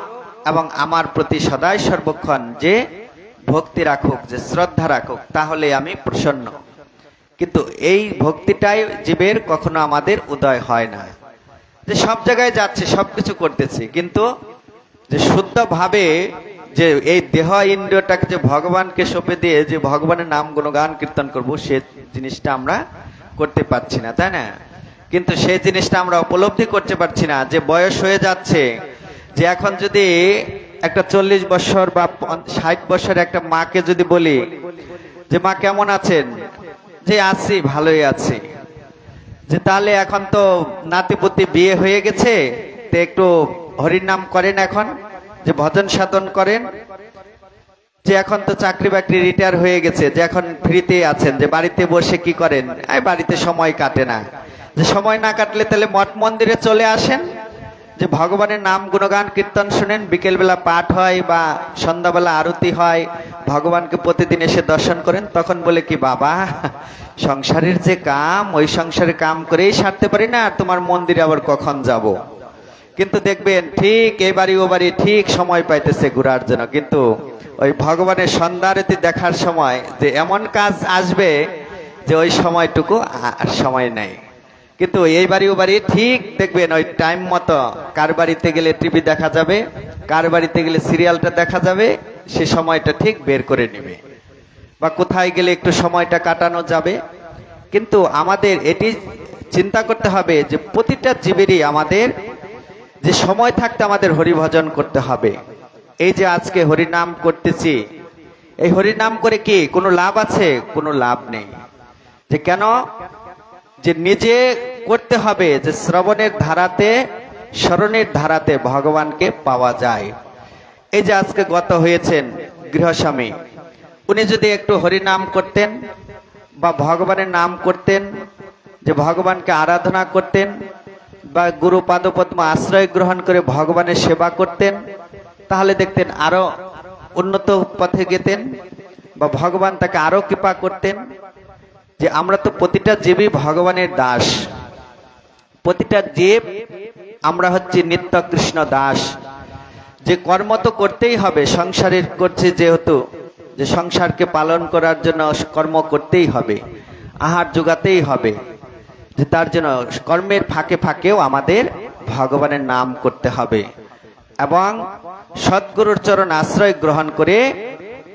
এবং আমার প্রতি সদাই সর্বক্ষণ যে ভক্তি রাখুক, যে শ্রদ্ধা রাখুক, তাহলে আমি প্রসন্ন। কিন্তু এই ভক্তিটাই জীবের কখনো আমাদের উদয় হয় না। যে সব জায়গায় যাচ্ছে, সবকিছু করতেছি, কিন্তু যে শুদ্ধভাবে যে এই দেহ ইন্দ্রিয়টাকে যে ভগবানকে সঁপে দিয়ে যে ভগবানের নাম গুণগান কীর্তন করব, সে জিনিসটা আমরা করতে পারছি না, তাই না? কিন্তু সেই জিনিসটা আমরা উপলব্ধি করতে পারছি না। যে বয়স হয়ে যাচ্ছে, যে এখন যদি একটা 40 বছর বা 60 বছরের একটা মাকে যদি বলি যে মা কেমন আছেন, যে আছি, ভালোই আছি, যে তাহলে এখন তো নাতিপুতি বিয়ে হয়ে গেছে, তো একটু হরির নাম করেন, এখন যে ভজন সাধন করেন, যে এখন তো চাকরি বাকরি রিটায়ার হয়ে গেছে, যে এখন ফ্রিতে আছেন, যে বাড়িতে বসে কি করেন, বাড়িতে সময় কাটে না। যে সময় না কাটলে তাহলে মঠ মন্দিরে চলে আসেন, যে ভগবানের নাম গুণগান কীর্তন শুনেন, বিকেলবেলা পাঠ হয় বা সন্ধ্যাবেলা আরতি হয়, ভগবানকে প্রতিদিন এসে দর্শন করেন। তখন বলে কি, বাবা সংসারের যে কাম, ওই সংসারের কাম করেই সারতে পারি না, আর তোমার মন্দিরে আবার কখন যাব। কিন্তু দেখবেন ঠিক এই বাড়ি ও বাড়ি ঠিক সময় পাইতেছে ঘুরার জন্য, কিন্তু ওই ভগবানের সন্ধ্যারতি দেখার সময় যে এমন কাজ আসবে যে ওই সময়টুকু আর সময় নেই। কিন্তু এই বাড়ি ও বাড়ি ঠিক দেখবেন ওই টাইম মতো, কার বাড়িতে গেলে টিভি দেখা যাবে, কার বাড়িতে গেলে সিরিয়ালটা দেখা যাবে, সে সময়টা ঠিক বের করে নেবে, বা কোথায় গেলে একটু সময়টা কাটানো যাবে। কিন্তু আমাদের এটি চিন্তা করতে হবে যে প্রতিটা জীবেরই আমাদের যে সময় থাকতে আমাদের হরিভজন করতে হবে। এই যে আজকে হরিনাম করতেছি, এই হরিনাম করে কি কোনো লাভ আছে? কোনো লাভ নেই। যে কেন? যে নিজে করতে হবে, যে শ্রবণের ধারাতে, স্মরণের ধারাতে ভগবানকে পাওয়া যায়। এই যে আজকে গত হয়েছেন গৃহস্বামী, উনি যদি একটু হরিনাম করতেন বা ভগবানের নাম করতেন, যে ভগবানকে আরাধনা করতেন বা গুরু পাদপদ্ম আশ্রয় গ্রহণ করে ভগবানের সেবা করতেন, তাহলে দেখতেন আরো উন্নত পথে গেতেন, বা ভগবান তাকে আরো কৃপা করতেন। যে আমরা তো প্রতিটা জীবই ভগবানের দাস, প্রতিটা জীব আমরা হচ্ছে নিত্য কৃষ্ণ দাস। যে কর্ম তো করতেই হবে, সংসারের করছে যেহেতু, যে সংসারকে পালন করার জন্য কর্ম করতেই হবে, আহার যোগাতেই হবে, যে তার জন্য কর্মের ফাঁকে ফাঁকেও আমাদের ভগবানের নাম করতে হবে এবং সদ্গুরুর চরণ আশ্রয় গ্রহণ করে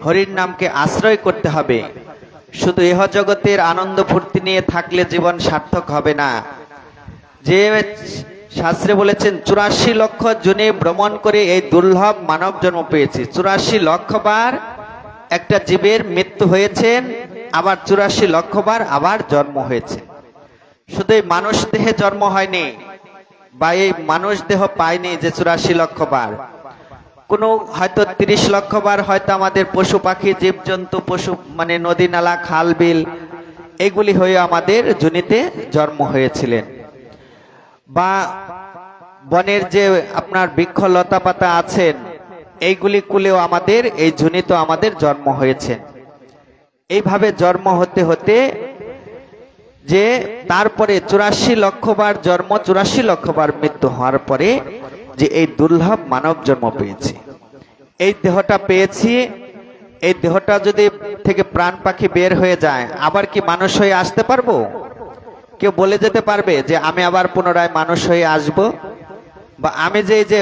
হরির নামকে আশ্রয় করতে হবে। শুধু ইহ জগতের আনন্দ ফুর্তি নিয়ে থাকলে জীবন সার্থক হবে না। যে শাস্ত্রে বলেছেন 84 লক্ষ জনে ভ্রমণ করে এই দুর্লভ মানব জন্ম পেয়েছি। 84 লক্ষ বার একটা জীবের মৃত্যু হয়েছেন, আবার 84 লক্ষ বার আবার জন্ম হয়েছে। শুধু এই মানুষ দেহে জন্ম হয়নি বা এই মানুষ দেহ পায়নি যে 84 লক্ষ বার, কোনো হয়তো 30 লক্ষ বার হয়তো আমাদের পশু পাখি জীবজন্তু, পশু মানে নদী নালা খাল বিল, এগুলি হয়ে আমাদের জনিতে জন্ম হয়েছিলেন। বা বনের যে আপনার বৃক্ষ লতা পাতা আছেন, এইগুলি কুলেও আমাদের এই জনিত আমাদের জন্ম হয়েছে। এইভাবে জন্ম হতে হতে যে তারপরে 84 লক্ষ বার জন্ম, 84 লক্ষ বার মৃত্যু হওয়ার পরে যে এই দুর্লভ মানব জন্ম পেয়েছি, এই দেহটা পেয়েছি। এই দেহটা যদি থেকে প্রাণ পাখি বের হয়ে যায়, আবার কি মানুষ হয়ে আসতে পারবো? কেউ বলে যেতে পারবে যে আমি আবার পুনরায় মানুষ হয়ে আসব? বা আমি যে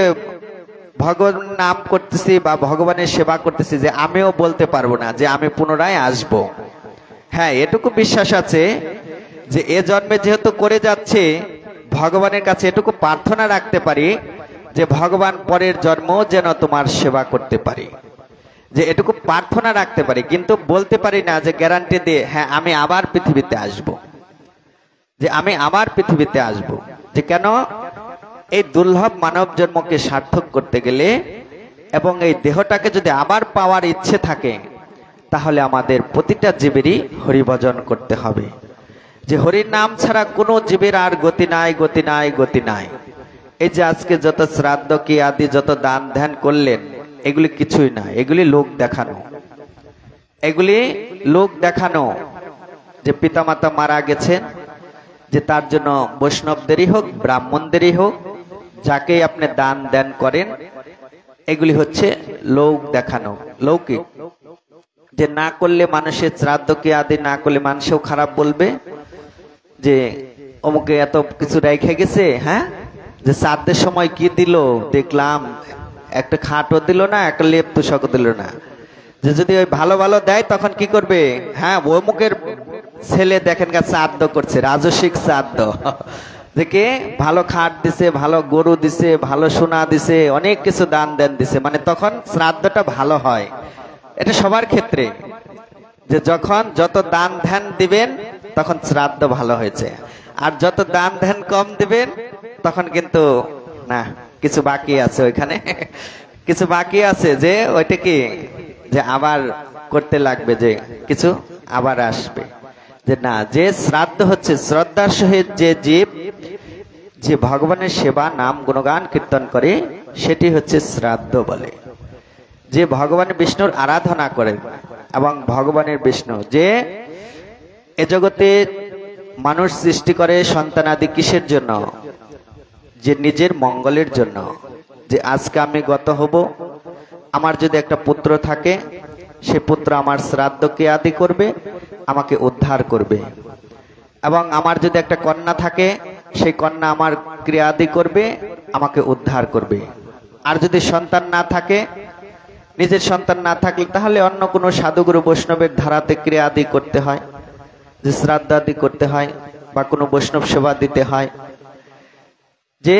ভগবান নাম করতেছি বা ভগবানের সেবা করতেছি, যে আমিও বলতে পারবো না যে আমি পুনরায় আসব। হ্যাঁ, এটুকু বিশ্বাস আছে যে এ জন্মে যেহেতু করে যাচ্ছে, ভগবানের কাছে এটুকু প্রার্থনা রাখতে পারি যে ভগবান পরের জন্ম যেন তোমার সেবা করতে পারি, যে এটুকু প্রার্থনা রাখতে পারি। কিন্তু বলতে পারি না যে গ্যারান্টি দিয়ে হ্যাঁ আমি আবার পৃথিবীতে আসব, যে আমি আবার পৃথিবীতে আসব। যে কেন? এই দুর্লভ মানব জন্মকে সার্থক করতে গেলে এবং এই দেহটাকে যদি আবার পাওয়ার ইচ্ছে থাকে, তাহলে আমাদের প্রতিটা জীবেরই হরিভজন করতে হবে। যে হরির নাম ছাড়া কোনো জীবের আর গতি নাই, গতি নাই, গতি নাই। এই যে আজকে যত শ্রাদ্ধ কি আদি যত দান ধ্যান করলেন, এগুলি কিছুই না, এগুলি লোক দেখানো। এগুলি লোক দেখানো, যে পিতামাতা মারা গেছেন, যে তার জন্য বৈষ্ণবদেরই হোক ব্রাহ্মণদেরই হোক, যাকেই আপনি দান দেন করেন, এগুলি হচ্ছে লোক দেখানো, লৌকিক। যে না করলে মানুষের শ্রাদ্ধ কি আদি না করলে মানুষও খারাপ বলবে, যে অমুকে এত কিছু রেখে গেছে, হ্যাঁ, যে শ্রাদ্ধের সময় কি দিল দেখলাম, একটা খাটও দিল না, একটা লেপ তুষকও দিল না। যে যদি ওই ভালো ভালো দেয় তখন কি করবে, হ্যাঁ অমুকের ছেলে দেখেন গা শ্রাদ্ধ করছে, রাজস্বিক শ্রাদ্ধ, দেখে ভালো খাট দিছে, ভালো গরু দিছে, ভালো সোনা দিছে, অনেক কিছু দান দেন দিছে, মানে তখন শ্রাদ্ধটা ভালো হয়। এটা সবার ক্ষেত্রে, যে যখন যত দান ধ্যান দিবেন তখন শ্রাদ্ধ ভালো হয়েছে, আর যত দান ধ্যান কম দিবেন তখন কিন্তু না, কিছু বাকি আছে ওইখানে, কিছু বাকি আছে, যে ওইটা কি, যে আবার করতে লাগবে, যে কিছু আবার আসবে। যে না, যে শ্রাদ্ধ হচ্ছে শ্রদ্ধার সহিত যে জীব যে ভগবানের সেবা নাম গুণগান কীর্তন করে সেটি হচ্ছে শ্রাদ্ধ বলে। যে ভগবান বিষ্ণুর আরাধনা করেন এবং ভগবানের বিষ্ণু যে এ জগতে মানুষ সৃষ্টি করে সন্তানাদি কিসের জন্য, যে নিজের মঙ্গলের জন্য। যে আজকে আমি গত হব, আমার যদি একটা পুত্র থাকে, সে পুত্র আমার শ্রাদ্ধ ক্রিয়াদি করবে, আমাকে উদ্ধার করবে, এবং আমার যদি একটা কন্যা থাকে, সেই কন্যা আমার ক্রিয়াদি করবে, আমাকে উদ্ধার করবে। আর যদি সন্তান না থাকে, নিজের সন্তান না থাকলে তাহলে অন্য কোনো সাধুগুরু বৈষ্ণবের ধারাতে ক্রিয়াদি করতে হয়, যে শ্রাদ্ধাদি করতে হয়, বা কোনো বৈষ্ণব সেবা দিতে হয়। যে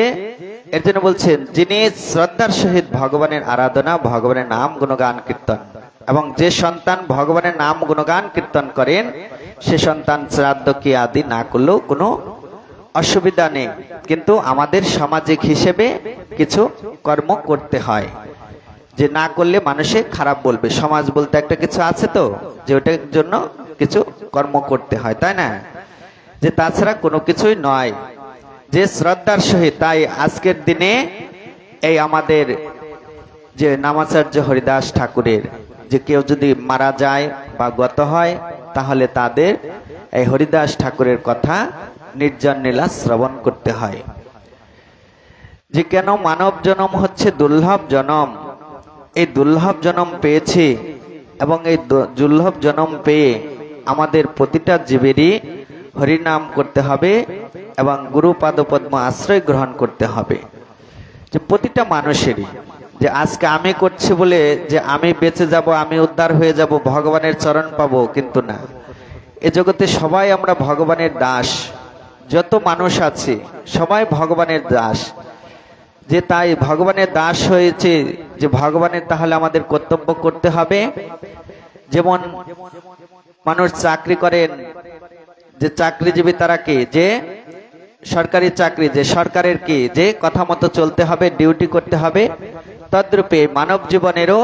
এর জন্য বলছেন, যিনি শ্রদ্ধার সহিত ভগবানের আরাধনা, ভগবানের নাম গুণগান কীর্তন, এবং যে সন্তান ভগবানের নাম গুণগান কীর্তন করেন, সে সন্তান শ্রাদ্ধ কি আদি না করলেও কোনো অসুবিধা নেই। কিন্তু আমাদের সামাজিক হিসেবে কিছু কর্ম করতে হয়, যে না করলে মানুষে খারাপ বলবে। সমাজ বলতে একটা কিছু আছে তো, যে ওটার জন্য কিছু কর্ম করতে হয়, তাই না? যে তাছাড়া কোনো কিছুই নয়। যে শ্রদ্ধার সহিত, তাই আজকের দিনে এই আমাদের যে নামাচার্য হরিদাস ঠাকুরের, যে কেউ যদি মারা যায় বা গত হয়, তাহলে তাদের এই হরিদাস ঠাকুরের কথা নির্জন লীলা শ্রবণ করতে হয়। যে কেন মানব জন্ম হচ্ছে দুর্লভ জন্ম, এই দুর্লভ জন্ম পেয়েছি, এবং এই দুর্লভ জন্ম পেয়ে আমাদের প্রতিটা জীবেরই হরিনাম করতে হবে এবং গুরু পাদপদ্ম আশ্রয় গ্রহণ করতে হবে। যে প্রতিটা মানুষেরই, যে আজকে আমি করছি বলে যে আমি বেঁচে যাব, আমি উদ্ধার হয়ে যাব, ভগবানের চরণ পাবো, কিন্তু না। এ জগতে সবাই আমরা ভগবানের দাস, যত মানুষ আছে সবাই ভগবানের দাস। যে তাই ভগবানের দাস হয়েছে, যে ভগবানের তাহলে আমাদের কর্তব্য করতে হবে। যেমন মানুষ চাকরি করেন, যে চাকরিজীবী তারা কি, যে সরকারি চাকরি, যে সরকারের কি, যে কথা মতো চলতে হবে, ডিউটি করতে হবে। তদ্রূপে মানব জীবনেরও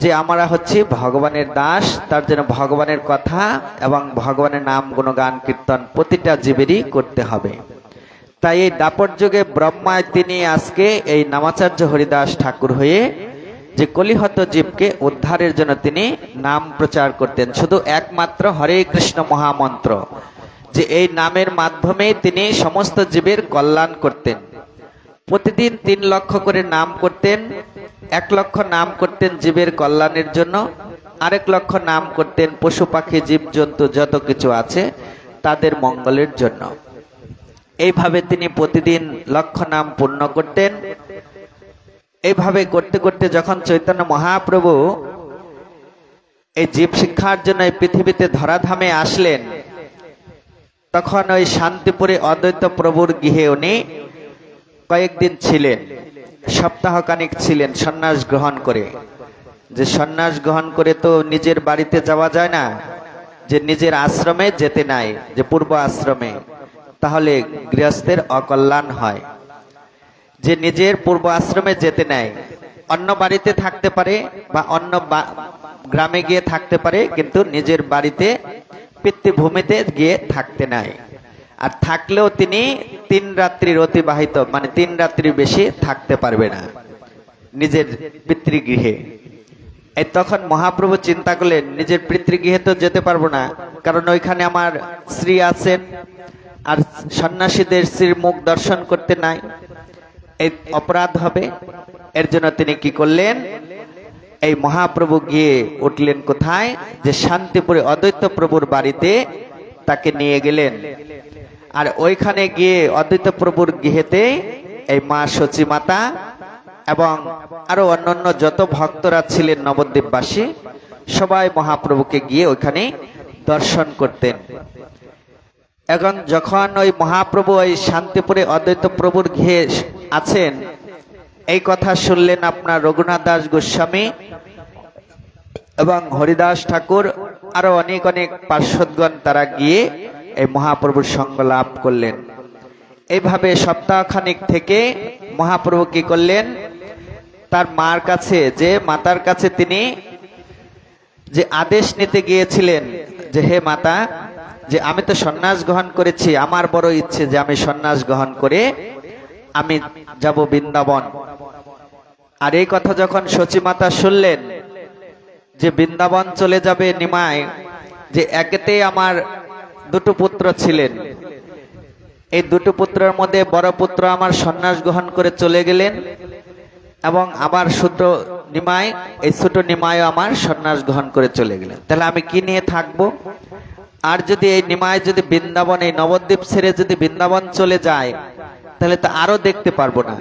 যে আমরা হচ্ছি ভগবানের দাস, তার জন্য ভগবানের কথা এবং ভগবানের নাম গুণগান কীর্তন প্রতিটা জীবেরই করতে হবে। তাই এই দাপট যুগে ব্রহ্মায় তিনি আজকে এই নামাচার্য হরিদাস ঠাকুর হয়ে যে কলিহত জীবকে উদ্ধারের জন্য তিনি নাম প্রচার করতেন, শুধু একমাত্র হরে কৃষ্ণ মহামন্ত্র, যে এই নামের মাধ্যমে তিনি সমস্ত জীবের কল্যাণ করতেন। প্রতিদিন 3 লক্ষ করে নাম করতেন। 1 লক্ষ নাম করতেন জীবের কল্যাণের জন্য, আরেক লক্ষ নাম করতেন পশু পাখি জীব জন্তু যত কিছু আছে তাদের মঙ্গলের জন্য। এইভাবে তিনি প্রতিদিন লক্ষ নাম পূর্ণ করতেন। এইভাবে করতে করতে যখন চৈতন্য মহাপ্রভু এই জীব শিক্ষার জন্য এই পৃথিবীতে ধরাধামে আসলেন, তখন ওই শান্তিপুরে অদ্বৈত প্রভুর গৃহে উনি কয়েকদিন ছিলেন, সপ্তাহখানিক ছিলেন সন্ন্যাস গ্রহণ করে। যে সন্ন্যাস গ্রহণ করে তো নিজের বাড়িতে যাওয়া যায় না, যে নিজের আশ্রমে যেতে নাই, যে পূর্ব আশ্রমে, তাহলে গৃহস্থের অকল্যাণ হয়। যে নিজের পূর্ব আশ্রমে যেতে নাই, অন্য বাড়িতে থাকতে পারে বা অন্য গ্রামে গিয়ে থাকতে পারে, কিন্তু নিজের বাড়িতে পিতৃভূমিতে গিয়ে থাকতে নাই। আর থাকলেও তিনি 3 রাত্রির অতিবাহিত, মানে 3 রাত্রি বেশি থাকতে পারবে না নিজের পিতৃগৃহে। এই তখন মহাপ্রভু চিন্তা করলেন, নিজের পিতৃগৃহে তো যেতে পারবো না, কারণ ওইখানে আমার স্ত্রী আছেন, আর সন্ন্যাসীদের স্ত্রীর মুখ দর্শন করতে নাই, এই অপরাধ হবে। এর জন্য তিনি কি করলেন, এই মহাপ্রভু গিয়ে উঠলেন কোথায়? যে শান্তিপুরে অদ্বৈত প্রভুর বাড়িতে তাকে নিয়ে গেলেন। আর ওইখানে গিয়ে অদ্বৈত প্রভুর গৃহেতে এই মা সচী মাতা এবং আরো অন্যান্য যত ভক্তরা ছিলেন নবদ্বীপবাসী সবাই মহাপ্রভুকে গিয়ে ওইখানে দর্শন করতেন। এখন যখন ওই মহাপ্রভু ওই শান্তিপুরে অদ্বৈত প্রভুর গৃহে আছেন, এই কথা শুনলেন আপনার রঘুনাথ দাস গোস্বামী এবং হরিদাস ঠাকুর আরো অনেক অনেক পার্শ্বদগণ, তারা গিয়ে এই মহাপ্রভুর সঙ্গ লাভ করলেন। এইভাবে সপ্তাহখানিক থেকে মহাপ্রভু কি করলেন? তার মার কাছে, যে মাতার কাছে তিনি যে আদেশ নিতে গিয়েছিলেন যে হে মাতা, যে আমি তো সন্ন্যাস গ্রহণ করেছি, আমার বড় ইচ্ছে যে আমি সন্ন্যাস গ্রহণ করে আমি যাব বৃন্দাবন। আর এই কথা যখন সচী মাতা শুনলেন যে বৃন্দাবন চলে যাবে নিমাই, যে একেতে আমার দুটো পুত্র ছিলেন, এই দুটো পুত্রের মধ্যে বড় পুত্র আমার সন্ন্যাস গ্রহণ করে চলে গেলেন এবং আবার ছোট নিমাই, এই ছোট নিমাইও আমার সন্ন্যাস গ্রহণ করে চলে গেলেন। তাহলে আমি কি নিয়ে থাকবো? আর যদি এই নিমাই যদি বৃন্দাবন, এই নবদ্বীপ ছেড়ে যদি বৃন্দাবন চলে যায়, তাহলে তো আরো দেখতে পারবো না,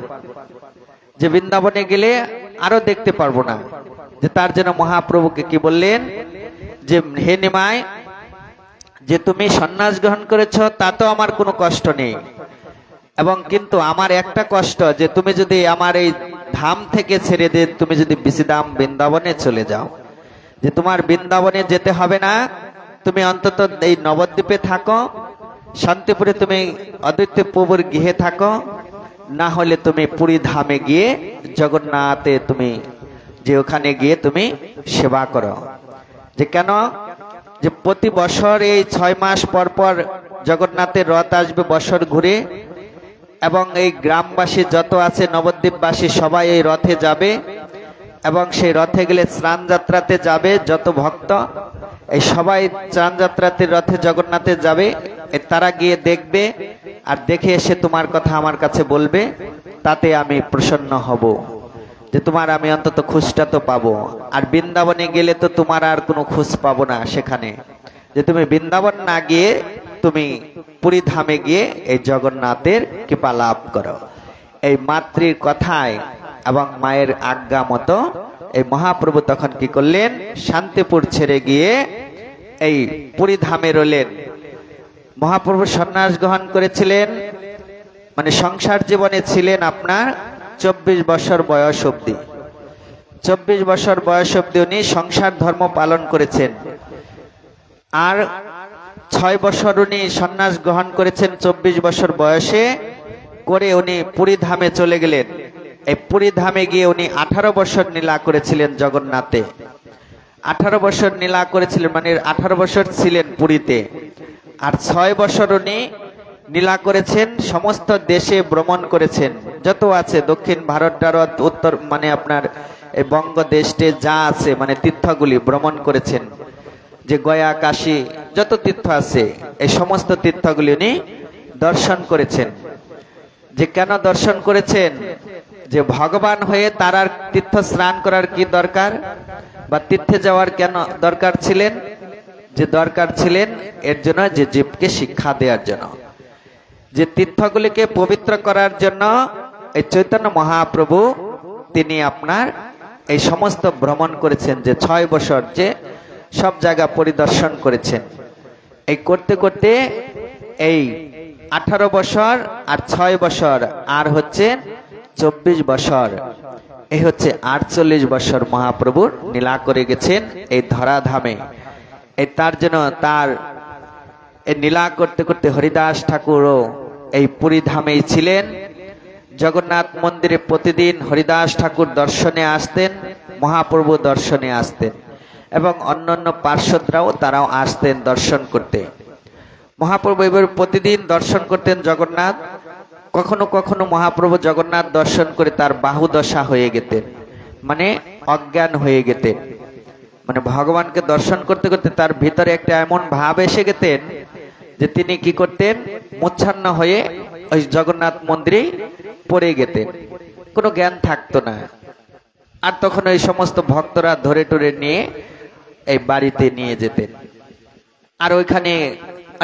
যে বৃন্দাবনে গেলে আরো দেখতে পারবো না। যে তার জন্য মহাপ্রভুকে কি বললেন? যে হে নিমাই, যে তুমি সন্ন্যাস গ্রহণ করেছ তা তো আমার কোনো কষ্ট নেই, এবং কিন্তু আমার একটা কষ্ট, যে তুমি যদি আমার এই ধাম থেকে ছেড়ে দিয়ে তুমি যদি বিসিধাম বৃন্দাবনে চলে যাও, যে তোমার বৃন্দাবনে যেতে হবে না, তুমি অন্তত এই নবদ্বীপে থাকো, শান্তিপুরে তুমি অদ্বৈত প্রভুর গৃহে থাকো, না হলে তুমি পুরী ধামে গিয়ে জগন্নাথে তুমি যে ওখানে গিয়ে তুমি সেবা করো। যে কেন? যে প্রতি বছর এই 6 মাস পর পর জগন্নাথের রথ আসবে বছর ঘুরে, এবং এই গ্রামবাসী যত আছে নবদ্বীপবাসী সবাই এই রথে যাবে, এবং সেই রথে গেলে স্নান যাত্রাতে যাবে যত ভক্ত, এই সবাই স্নান যাত্রাতে রথে জগন্নাথে যাবে, তারা গিয়ে দেখবে আর দেখে এসে তোমার কথা আমার কাছে বলবে, তাতে আমি প্রসন্ন হব, যে তোমার আমি অন্তত খুশটা তো পাবো। আর বৃন্দাবনে গেলে তো তোমার আর কোনো খুশ পাবো না সেখানে, যে তুমি বৃন্দাবন না গিয়ে তুমি পুরী ধামে গিয়ে এই জগন্নাথের কৃপা লাভ করো। এই মাতৃর কথায় এবং মায়ের আজ্ঞা মতো এই মহাপ্রভু তখন কি করলেন? শান্তিপুর ছেড়ে গিয়ে এই পুরী ধামে রইলেন। মহাপ্রভু সন্ন্যাস গ্রহণ করেছিলেন, মানে সংসার জীবনে ছিলেন আপনার 24 বছর বয়স অবধি। 24 বছর বয়স অবধি উনি সংসার ধর্ম পালন করেছেন। আর 6 বছর উনি সন্ন্যাস গ্রহণ করেছেন 24 বছর বয়সে করে উনি পুরী ধামে চলে গেলেন। এই পুরী ধামে গিয়ে উনি 18 বছর লীলা করেছিলেন জগন্নাথে। 18 বছর লীলা করেছিলেন, মানে 18 বছর ছিলেন পুরীতে। আর 6 বছর উনি লীলা করেছেন, সমস্ত দেশে ভ্রমণ করেছেন, যত আছে দক্ষিণ ভারত টারত উত্তর, মানে আপনার এই বঙ্গ দেশে যা আছে মানে তীর্থগুলি ভ্রমণ করেছেন। যে গয়া কাশী যত তীর্থ আছে এই সমস্ত তীর্থগুলি উনি দর্শন করেছেন। যে কেন দর্শন করেছেন? যে ভগবান হয়ে তার আর তীর্থ স্নান করার কি দরকার, বা তীর্থে যাওয়ার কেন দরকার ছিলেন? যে দরকার ছিলেন এর জন্য যে জীবকে শিক্ষা দেওয়ার জন্য, যে তীর্থগুলিকে পবিত্র করার জন্য এই চৈতন্য মহাপ্রভু তিনি আপনার এই সমস্ত ভ্রমণ করেছেন। যে 6 বছর যে সব জায়গা পরিদর্শন করেছেন। এই করতে করতে এই 18 বছর আর 6 বছর আর হচ্ছে 24 বছর, এই হচ্ছে 48 বছর মহাপ্রভুর লীলা করে গেছেন এই ধরাধামে। এই তার জন্য তার এই লীলা করতে করতে হরিদাস ঠাকুরও এই পুরী ধামেই ছিলেন। জগন্নাথ মন্দিরে প্রতিদিন হরিদাস ঠাকুর দর্শনে আসতেন, মহাপ্রভু দর্শনে আসতেন, এবং অন্যান্য পার্শ্বদরাও তারাও আসতেন দর্শন করতে। মহাপ্রভু এবার প্রতিদিন দর্শন করতেন জগন্নাথ। কখনো কখনো মহাপ্রভু জগন্নাথ দর্শন করে তার বাহু দশা হয়ে গেতেন, মানে অজ্ঞান হয়ে গেতেন। মানে ভগবানকে দর্শন করতে করতে তার ভিতরে একটা এমন ভাব এসে গেতেন যে তিনি কি করতেন? মোচ্ছন্ন হয়ে ওই জগন্নাথ মন্দিরে পড়ে গেতেন, কোনো জ্ঞান থাকতো না। আর তখন ওই সমস্ত ভক্তরা ধরে টরে নিয়ে এই বাড়িতে নিয়ে যেতেন। আর ওইখানে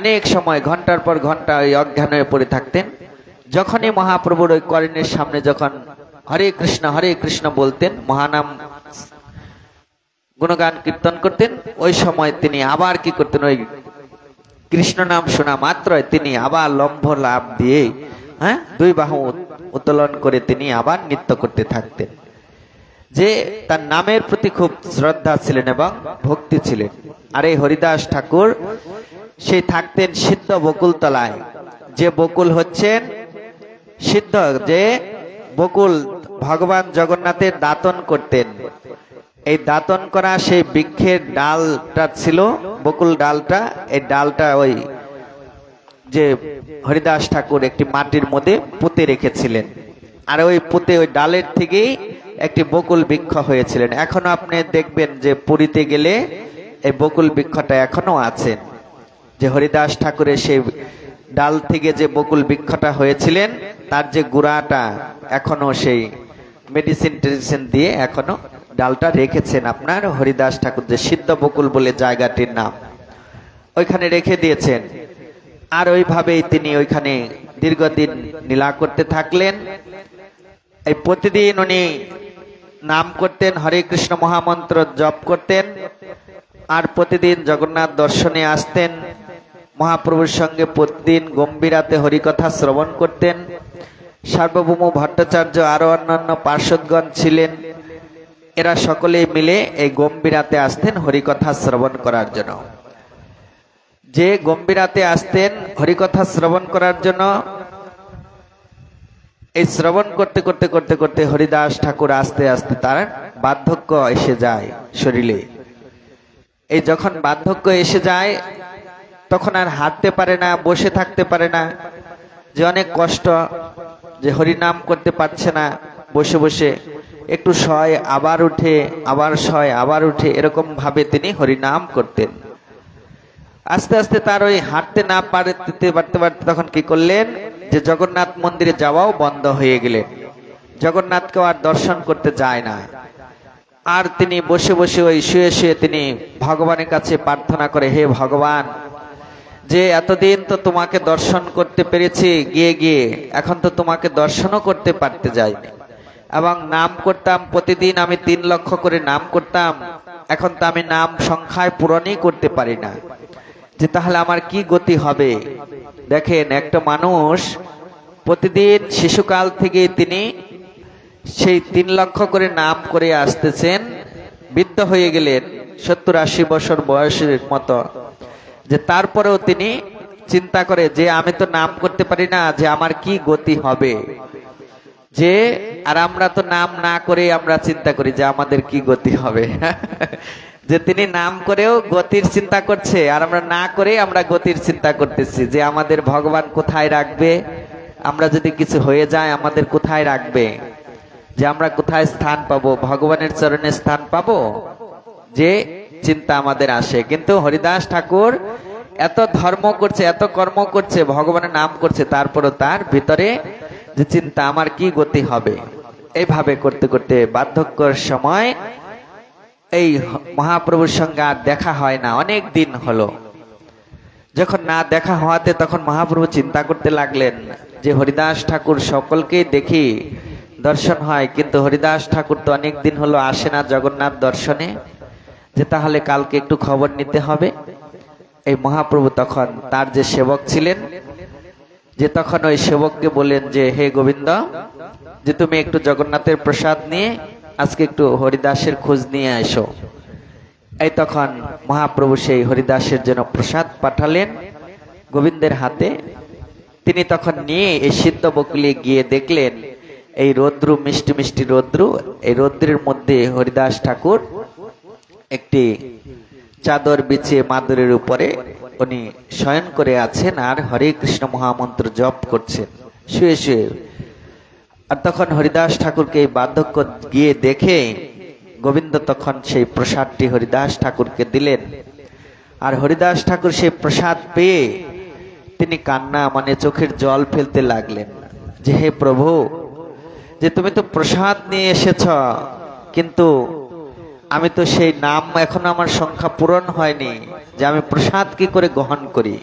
অনেক সময় ঘন্টার পর ঘন্টা ওই অজ্ঞান হয়ে পড়ে থাকতেন। যখনই মহাপ্রভুর ওই করেনের সামনে যখন হরে কৃষ্ণ বলতেন, মহানাম গুণগান কীর্তন করতেন, ওই সময় তিনি আবার কি করতেন, ওই কৃষ্ণ নাম শোনা মাত্রই তিনি আবার লম্ব লাভ দিয়ে দুই বাহু উত্তোলন করে তিনি আবার নৃত্য করতে থাকতেন। যে তার নামের প্রতি খুব শ্রদ্ধা ছিলেন এবং ভক্তি ছিলেন। আর এই হরিদাস ঠাকুর সেই থাকতেন সিদ্ধ বকুল তলায়। যে বকুল হচ্ছেন সিদ্ধ, যে বকুল ভগবান জগন্নাথের দাতন করতেন, এই দাতন করা সেই বৃক্ষের ডালটা ছিল, বকুল ডালটা, এই ডালটা ওই যে হরিদাস ঠাকুর একটি মাটির মধ্যে পুঁতে রেখেছিলেন। আর ওই পুঁতে ওই ডালের থেকেই একটি বকুল বৃক্ষ হয়েছিলেন। এখনো আপনি দেখবেন যে পুরীতে গেলে এই বকুল বৃক্ষটা এখনো আছেন। যে হরিদাস ঠাকুরের সেই ডাল থেকে যে বকুল বৃক্ষটা হয়েছিলেন, তার যে গুড়াটা এখনো সেই মেডিসিন দিয়ে এখনো ডালটা রেখেছেন আপনার হরিদাস ঠাকুর, যে সিদ্ধ বকুল বলে জায়গাটির নাম, ওইখানে রেখে দিয়েছেন। আর ওইভাবেই তিনি ওইখানে দীর্ঘদিন লীলা করতে থাকলেন। এই প্রতিদিন উনি নাম করতেন, হরে কৃষ্ণ মহামন্ত্র জপ করতেন। আর প্রতিদিন জগন্নাথ দর্শনে আসতেন, মহাপ্রভুর সঙ্গে প্রতিদিন গম্ভীরাতে হরিকথা শ্রবণ করতেন। সার্বভৌম ভট্টাচার্য আরো অন্যান্য পার্শ্বদগণ ছিলেন, এরা সকলেই মিলে এই গম্ভীরাতে আসতেন হরিকথা শ্রবণ করার জন্য। যে গম্ভীরাতে আসতেন হরিকথা শ্রবণ করার জন্য, এই শ্রবণ করতে করতে করতে করতে হরিদাস ঠাকুর আস্তে আস্তে তার বার্ধক্য এসে যায় শরীরে। এই যখন বার্ধক্য এসে যায় তখন আর হাঁটতে পারে না, বসে থাকতে পারে না, যে অনেক কষ্ট, যে হরিনাম করতে পারছে না, বসে বসে একটু শয় আবার উঠে, আবার শয় আবার উঠে, এরকম ভাবে তিনি হরিনাম করতেন। আস্তে আস্তে তার ওই হাঁটতে না পারতে তখন কি করলেন, যে জগন্নাথ মন্দিরে যাওয়াও বন্ধ হয়ে গেলেন। জগন্নাথকেও আর দর্শন করতে যায় না। আর তিনি বসে বসে ওই শুয়ে শুয়ে তিনি ভগবানের কাছে প্রার্থনা করে, হে ভগবান, যে এতদিন তো তোমাকে দর্শন করতে পেরেছি গিয়ে গিয়ে, এখন তো তোমাকে দর্শনও করতে পারতে যাইনি। এবং নাম করতাম প্রতিদিন, আমি 3 লক্ষ করে নাম করতাম, এখন তো আমি নাম সংখ্যায় পূরণই করতে পারি না, যে তাহলে আমার কি গতি হবে। দেখেন, একটা মানুষ প্রতিদিন শিশুকাল থেকে তিনি সেই 3 লক্ষ করে নাম করে আসতেছেন, বৃদ্ধ হয়ে গেলেন 70-80 বছর বয়সের মতো, যে তারপরেও তিনি চিন্তা করে যে আমি তো নাম করতে পারি না, যে আমার কি গতি হবে। যে আর আমরা তো নাম না করে আমরা চিন্তা করি যে আমাদের কি গতি হবে। যে তিনি নাম করেও গতির চিন্তা করছে, আর আমরা না করে আমরা গতির চিন্তা করতেছি, যে আমাদের ভগবান কোথায় রাখবে, আমরা যদি কিছু হয়ে যায় আমাদের কোথায় রাখবে, যে আমরা কোথায় স্থান পাবো, ভগবানের চরণে স্থান পাবো, যে চিন্তা আমাদের আসে। কিন্তু হরিদাস ঠাকুর এত ধর্ম করছে, এত কর্ম করছে, ভগবানের নাম করছে, তারপরও তার ভিতরে যে চিন্তা আমার কি গতি হবে। এইভাবে করতে করতে বার্ধক্যের সময় এই মহাপ্রভুর সঙ্গে আর দেখা হয় না, অনেক দিন হলো। যখন না দেখা হওয়াতে তখন মহাপ্রভু চিন্তা করতে লাগলেন যে হরিদাস ঠাকুর সকলকেই দেখি দর্শন হয়, কিন্তু হরিদাস ঠাকুর তো অনেক দিন হলো আসে না জগন্নাথ দর্শনে, যে তাহলে কালকে একটু খবর নিতে হবে। এই মহাপ্রভু তখন তার যে সেবক ছিলেন, যে তখন ওই সেবককে বলেন যে হে গোবিন্দ, যে তুমি একটু জগন্নাথের প্রসাদ নিয়ে আজকে একটু হরিদাসের খোঁজ নিয়ে আসো। এই তখন মহাপ্রভু সেই হরিদাসের জন্য প্রসাদ পাঠালেন গোবিন্দের হাতে। তিনি তখন নিয়ে এই সিদ্ধ বকুলে গিয়ে দেখলেন এই রৌদ্রু, মিষ্টি মিষ্টি রৌদ্রু, এই রৌদ্রের মধ্যে হরিদাস ঠাকুর একটি চাদর বিছিয়ে মাদুরের উপরে উনি শয়ন করে আছেন আর হরে কৃষ্ণ মহামন্ত্র জপ করছেন শুয়ে শুয়ে। আর তখন হরিদাস ঠাকুরকে এই বার্ধক্য গিয়ে দেখে গোবিন্দ তখন সেই প্রসাদটি হরিদাস ঠাকুরকে দিলেন। আর হরিদাস ঠাকুর সেই প্রসাদ পেয়ে তিনি কান্না মানে চোখের জল ফেলতে লাগলেন যে হে প্রভু, যে তুমি তো প্রসাদ নিয়ে এসেছ, কিন্তু আমি তো সেই নাম এখনো আমার সংখ্যা পূরণ হয়নি যে আমি প্রসাদ কি করে গ্রহণ করি,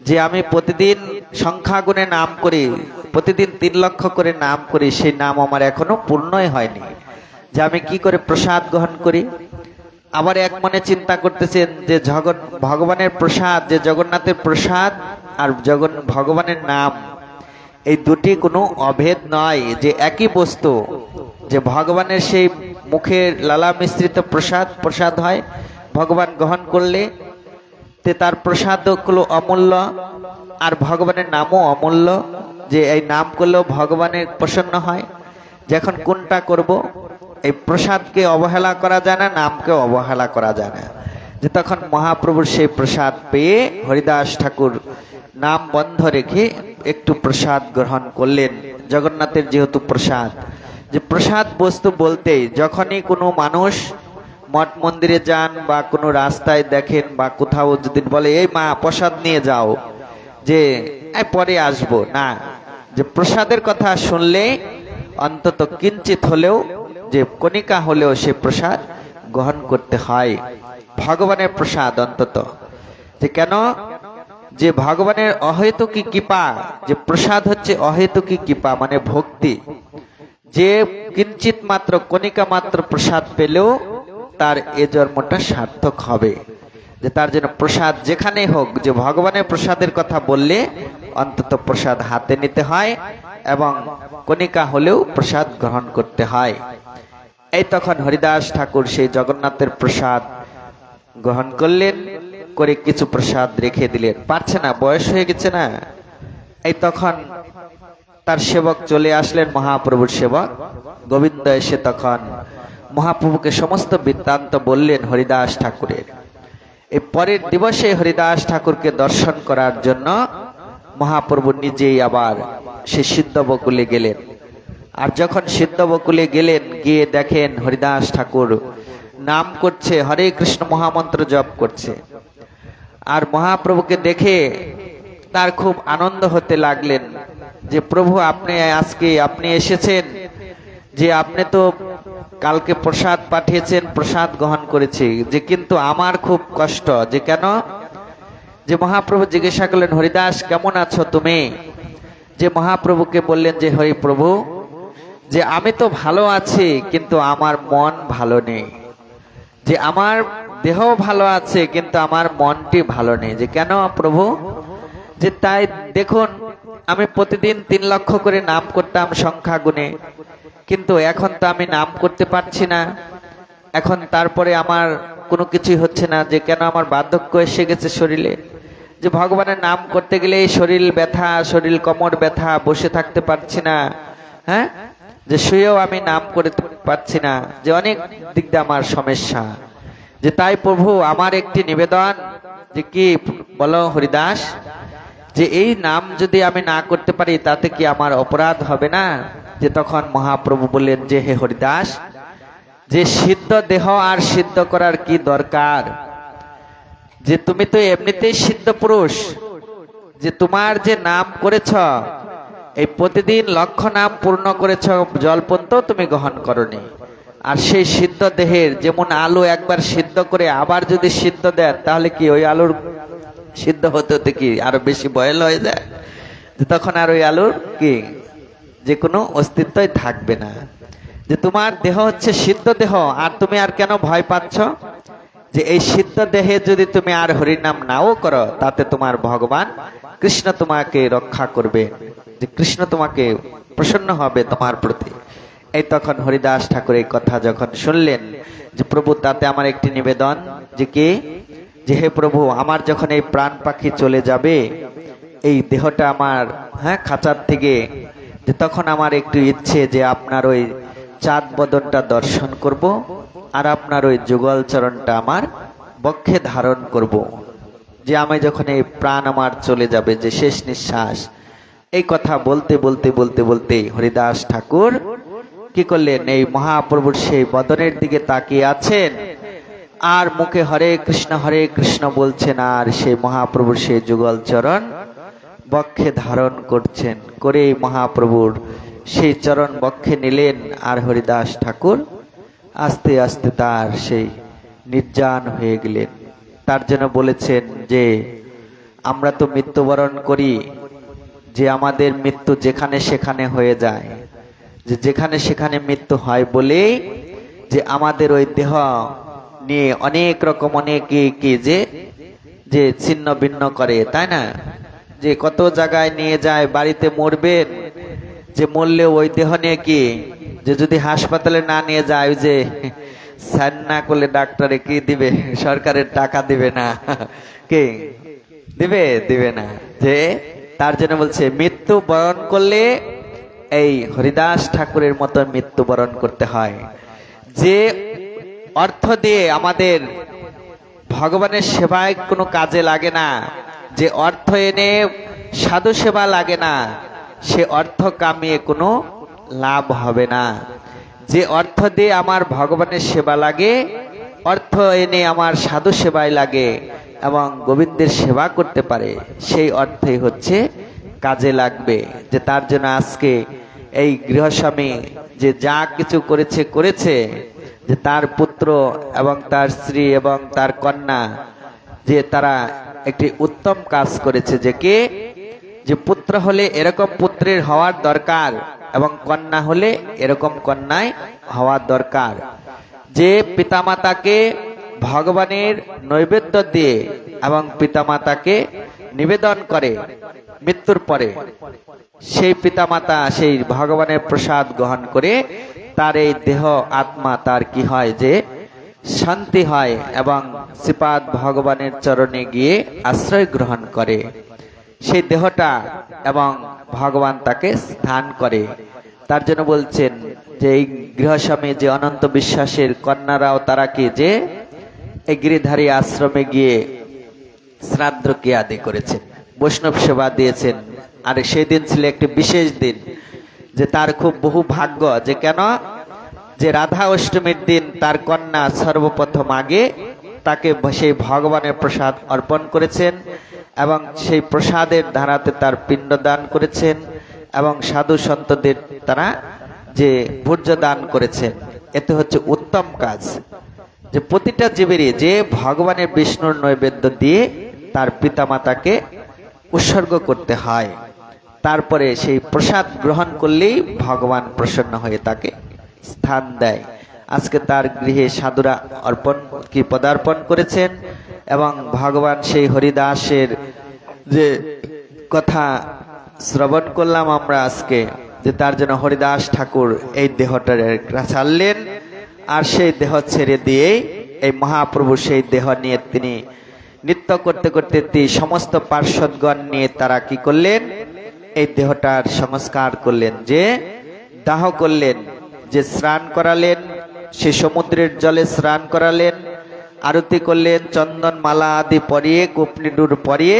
যে আমি প্রতিদিন সংখ্যা গুণে নাম করি, প্রতিদিন 3 লক্ষ করে নাম করি, সেই নাম আমার এখনো পূর্ণই হয়নি, যে আমি কি করে প্রসাদ গ্রহণ করি। আবার এক মনে চিন্তা করতেছেন যে ভগবানের প্রসাদ, যে জগন্নাথের প্রসাদ আর ভগবানের নাম, এই দুটি কোনো অভেদ নয়, যে একই বস্তু, যে ভগবানের সেই মুখের লালা মিশ্রিত প্রসাদ হয়, ভগবান গ্রহণ করলে তার প্রসাদ গুলো অমূল্য, আর ভগবানের নামও অমূল্য, যে এই নাম করলেও ভগবানের প্রসন্ন হয়। যখন কোনটা করব, এই প্রসাদকে অবহেলা করা যায় না, নামকে অবহেলা করা যায় না। যে তখন মহাপ্রভুর সেই প্রসাদ পেয়ে হরিদাস ঠাকুর নাম বন্ধ রেখে একটু প্রসাদ গ্রহণ করলেন। জগন্নাথের যেহেতু প্রসাদ, যে প্রসাদ বস্তু বলতেই যখনই কোনো মানুষ মঠ মন্দিরে যান বা কোনো রাস্তায় দেখেন বা কোথাও যদি বলে এই মা প্রসাদ নিয়ে যাও, যে পরে আসবো না, যে প্রসাদের কথা শুনলে অন্তত কিঞ্চিত হলেও, যে কণিকা হলেও সে প্রসাদ গ্রহণ করতে হয়। ভগবানের প্রসাদ অন্তত, যে কেন, যে ভগবানের অহেতুকী কৃপা, যে প্রসাদ হচ্ছে অহেতুকী কৃপা মানে ভক্তি, যে কিঞ্চিত মাত্র কণিকা মাত্র প্রসাদ পেলেও তার এ জন্মটা সার্থক হবে। যে তার জন্য প্রসাদ যেখানে হোক, যে ভগবানের প্রসাদের কথা বললে অন্তত প্রসাদ হাতে নিতে হয় এবং কণিকা হলেও প্রসাদ গ্রহণ করতে হয়। এই তখন হরিদাস ঠাকুর সেই জগন্নাথের প্রসাদ গ্রহণ করলেন, করে কিছু প্রসাদ রেখে দিলেন, পারছে না, বয়স হয়ে গেছে না। এই তখন তার সেবক চলে আসলেন, মহাপ্রভুর সেবক গোবিন্দ এসে তখন মহাপ্রভুকে সমস্ত বৃত্তান্ত বললেন হরিদাস ঠাকুরের। এই পরের দিবসে হরিদাস ঠাকুরকে দর্শন করার জন্য মহাপ্রভু নিজেই আবার সে সিদ্ধ বকুলে গেলেন। আর যখন সিদ্ধ বকুলে গেলেন, গিয়ে দেখেন হরিদাস ঠাকুর নাম করছে, হরে কৃষ্ণ মহামন্ত্র জপ করছে। আর মহাপ্রভুকে দেখে তার খুব আনন্দ হতে লাগলেন, যে প্রভু আপনি এসেছেন, যে আপনি তো কালকে প্রসাদ পাঠিয়েছেন, প্রসাদ গ্রহণ করেছি, যে কিন্তু আমার খুব কষ্ট। যে কেন? যে মহাপ্রভু জিজ্ঞাসা করলেন, হরিদাস কেমন আছো তুমি? যে মহাপ্রভুকে বললেন যে হরি প্রভু, যে আমি তো ভালো আছি কিন্তু আমার মন ভালো নেই, যে আমার দেহ ভালো আছে কিন্তু আমার মনটি ভালো নেই। যে কেন প্রভু? যে তাই দেখুন, আমি প্রতিদিন 3 লক্ষ করে নাম করতাম সংখ্যা গুণে, কিন্তু এখন তো আমি নাম করতে পারছি না, এখন তারপরে আমার কোনো কিছুই হচ্ছে না। যে কেন? আমার বার্ধক্য এসে গেছে শরীরে, যে ভগবানের নাম করতে গেলে শরীর ব্যথা, শরীর কোমর ব্যথা, বসে থাকতে পারছি না, হ্যাঁ, যে শুয়েও আমি নাম করতে পারছি না, যে অনেক দিক দিয়ে আমার সমস্যা। যে তাই প্রভু আমার একটি নিবেদন, যে কি বলো হরিদাস, যে এই নাম যদি আমি না করতে পারি তাতে কি আমার অপরাধ হবে না? যে তখন মহাপ্রভু বললেন যে হে হরিদাস, যে সিদ্ধ দেহ আর সিদ্ধ করার কি দরকার, যে তুমি তো এমনিতেই সিদ্ধ পুরুষ, যে তোমার যে নাম করেছ, এই প্রতিদিন লক্ষ নাম পূর্ণ করেছ, জলপন তো তুমি গ্রহণ করনি। আর সেই সিদ্ধ দেহের যেমন আলু একবার সিদ্ধ করে আবার যদি সিদ্ধ দেন, তাহলে কি ওই আলুর সিদ্ধ হতে হতে কি আরো বেশি বয়েল হয়ে যায়, তখন আর ওই আলুর কি যে কোনো অস্তিত্বই থাকবে না। যে তোমার দেহ হচ্ছে সিদ্ধ দেহ, আর তুমি আর কেন ভয় পাচ্ছ? যে এই সিদ্ধ দেহে যদি তুমি আর হরিনাম নাও করো, তাতে তোমার ভগবান কৃষ্ণ তোমাকে রক্ষা করবে, যে কৃষ্ণ তোমাকে প্রসন্ন হবে তোমার প্রতি। এই তখন হরিদাস ঠাকুর এই কথা যখন শুনলেন, যে প্রভু তাতে আমার একটি নিবেদন, যে কি, যে হে প্রভু আমার যখন এই প্রাণ পাখি চলে যাবে, এই দেহটা আমার খাঁচার থেকে, যে তখন আমার একটু ইচ্ছে যে আপনার ওই চাঁদ বদনটা দর্শন করব, আর আপনার ওই যুগল চরণটা আমার বক্ষে ধারণ করব। যে আমি যখন এই প্রাণ আমার চলে যাবে, যে শেষ নিঃশ্বাস, এই কথা বলতে বলতে বলতে বলতে হরিদাস ঠাকুর কি করলেন, এই মহাপ্রভুর সেই বদনের দিকে তাকিয়ে আছেন, আর মুখে হরে কৃষ্ণ বলছেন, আর সেই মহাপ্রভুর সেই যুগল চরণ বক্ষে ধারণ করছেন। করে মহাপ্রভুর সেই চরণ বক্ষে নিলেন, আর হরিদাস ঠাকুর আস্তে আস্তে তার সেই নির্যান হয়ে গেলেন। তার জন্য বলেছেন যে আমরা তো মৃত্যুবরণ করি, যে আমাদের মৃত্যু যেখানে সেখানে হয়ে যায়, যে যেখানে সেখানে মৃত্যু হয় বলেই যে আমাদের ওই দেহ নিয়ে অনেক রকম অনেকে কি যে ছিন্ন ভিন্ন করে, তাই না? যে কত জায়গায় নিয়ে যায়, বাড়িতে মরবেন, যে মরলে ওই দেহ নিয়ে কি, যে যদি হাসপাতালে না নিয়ে যায়, ওই যে সাইন না করলে ডাক্তারে কি দিবে, সরকারের টাকা দিবে না, কে দিবে? দিবে না। যে তার জন্য বলছে মৃত্যু বরণ করলে এই হরিদাস ঠাকুরের মতো মৃত্যু বরণ করতে হয়। যে অর্থ দিয়ে আমাদের ভগবানের সেবায় কোনো কাজে লাগে না, যে অর্থ এনে সাধু সেবা লাগে না, সে অর্থ কামিয়ে কোনো লাভ হবে না। যে অর্থ দিয়ে আমার ভগবানের সেবা লাগে, অর্থ এনে আমার সাধু সেবায় লাগে এবং গোবিন্দের সেবা করতে পারে, সেই অর্থই হচ্ছে কাজে লাগবে। যে তার জন্য আজকে এই গৃহস্বামী যে যা কিছু করেছে, যে তার পুত্র এবং তার স্ত্রী এবং তার কন্যা, যে তারা একটি উত্তম কাজ করেছে। যে কে, যে পুত্র হলে এরকম পুত্রের হওয়ার দরকার এবং কন্যা হলে এরকম কন্যায় হওয়ার দরকার। যে পিতামাতাকে ভগবানের নৈবেদ্য দিয়ে এবং পিতামাতাকে নিবেদন করে মৃত্যুর পরে, সেই পিতামাতা সেই ভগবানের প্রসাদ গ্রহণ করে তার এই দেহ আত্মা তার কি হয়, যে শান্তি হয় এবং শ্রীপাদ ভগবানের চরণে গিয়ে আশ্রয় গ্রহণ করে সেই দেহটা এবং ভগবান তাকে স্থান করে। তার জন্য বলছেন যে এই গৃহস্বামী যে অনন্ত বিশ্বাসের কন্যারাও তারা কি, যে এই গিরিধারী আশ্রমে গিয়ে শ্রাদ্ধ ক্রিয়াদি করেছেন, বৈষ্ণব সেবা দিয়েছেন। আর সেই দিন ছিল একটি বিশেষ দিন, যে তার খুব বহু ভাগ্য, যে কেন, যে রাধা অষ্টমীর দিন তার কন্যা সর্বপ্রথম আগে তাকে সেই ভগবানের প্রসাদ অর্পণ করেছেন এবং সেই প্রসাদের ধারাতে তার পিণ্ড দান করেছেন এবং সাধু সন্তদের তারা যে ভোজ্য দান করেছেন। এতে হচ্ছে উত্তম কাজ, যে প্রতিটা জীবেরই যে ভগবানের বিষ্ণুর নৈবেদ্য দিয়ে তার পিতামাতাকে উৎসর্গ করতে হয়, তারপরে সেই প্রসাদ গ্রহণ করলেই ভগবান প্রসন্ন হয়ে তাকে স্থান দেয়। আজকে তার গৃহে সাধুরা পদার্পণ করেছেন এবং ভগবান সেই হরিদাসের যে কথা শ্রবণ করলাম আমরা আজকে, যে তার জন্য হরিদাস ঠাকুর এই দেহটা ছাড়লেন আর সেই দেহ ছেড়ে দিয়ে এই মহাপ্রভু সেই দেহ নিয়ে তিনি নৃত্য করতে করতে সমস্ত পার্শ্বদগণ নিয়ে তারা কি করলেন, এই দেহটার সংস্কার করলেন, যে দাহ করলেন, যে স্নান করালেন, সে সমুদ্রের জলে স্নান করালেন, আরতি করলেন, চন্দন মালা আদি পরিয়ে কুপনিডুর পরিয়ে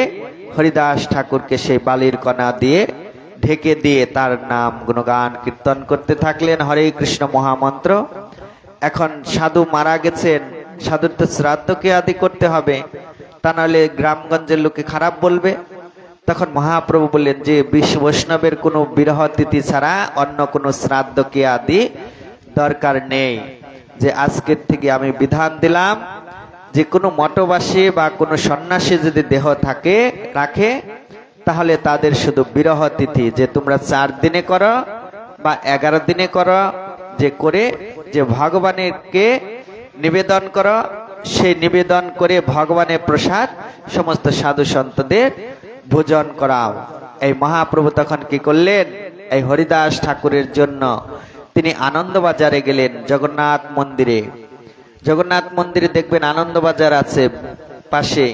হরিদাস ঠাকুরকে সেই বালির কণা দিয়ে ঢেকে দিয়ে তার নাম গুণগান কীর্তন করতে থাকলেন, হরে কৃষ্ণ মহামন্ত্র। এখন সাধু মারা গেছেন, সাধুর তো শ্রাদ্ধ ক্রিয়াদি করতে হবে, তা নাহলে গ্রামগঞ্জের লোকে খারাপ বলবে। তখন মহাপ্রভু বললেন যে বৈষ্ণবের কোনো বিরহ তিথি ছাড়া অন্য কোনো শ্রাদ্ধ ক্রিয়াদি দরকার নেই। যে আজকের থেকে আমি বিধান দিলাম, যে কোনো মঠবাসী বা কোনো সন্ন্যাসী যদি দেহ রাখে, তাহলে তাদের শুধু বিরহ তিথি, যে তোমরা 4 দিনে করো বা 11 দিনে করো, যে করে যে ভগবানেরকে নিবেদন করো, সেই নিবেদন করে ভগবানের প্রসাদ সমস্ত সাধু সন্তদের ভোজন করাও। এই মহাপ্রভু তখন কি করলেন, এই হরিদাস ঠাকুরের জন্য তিনি আনন্দবাজারে গেলেন, জগন্নাথ মন্দিরে। জগন্নাথ মন্দিরে দেখবেন আনন্দবাজার আছে পাশে,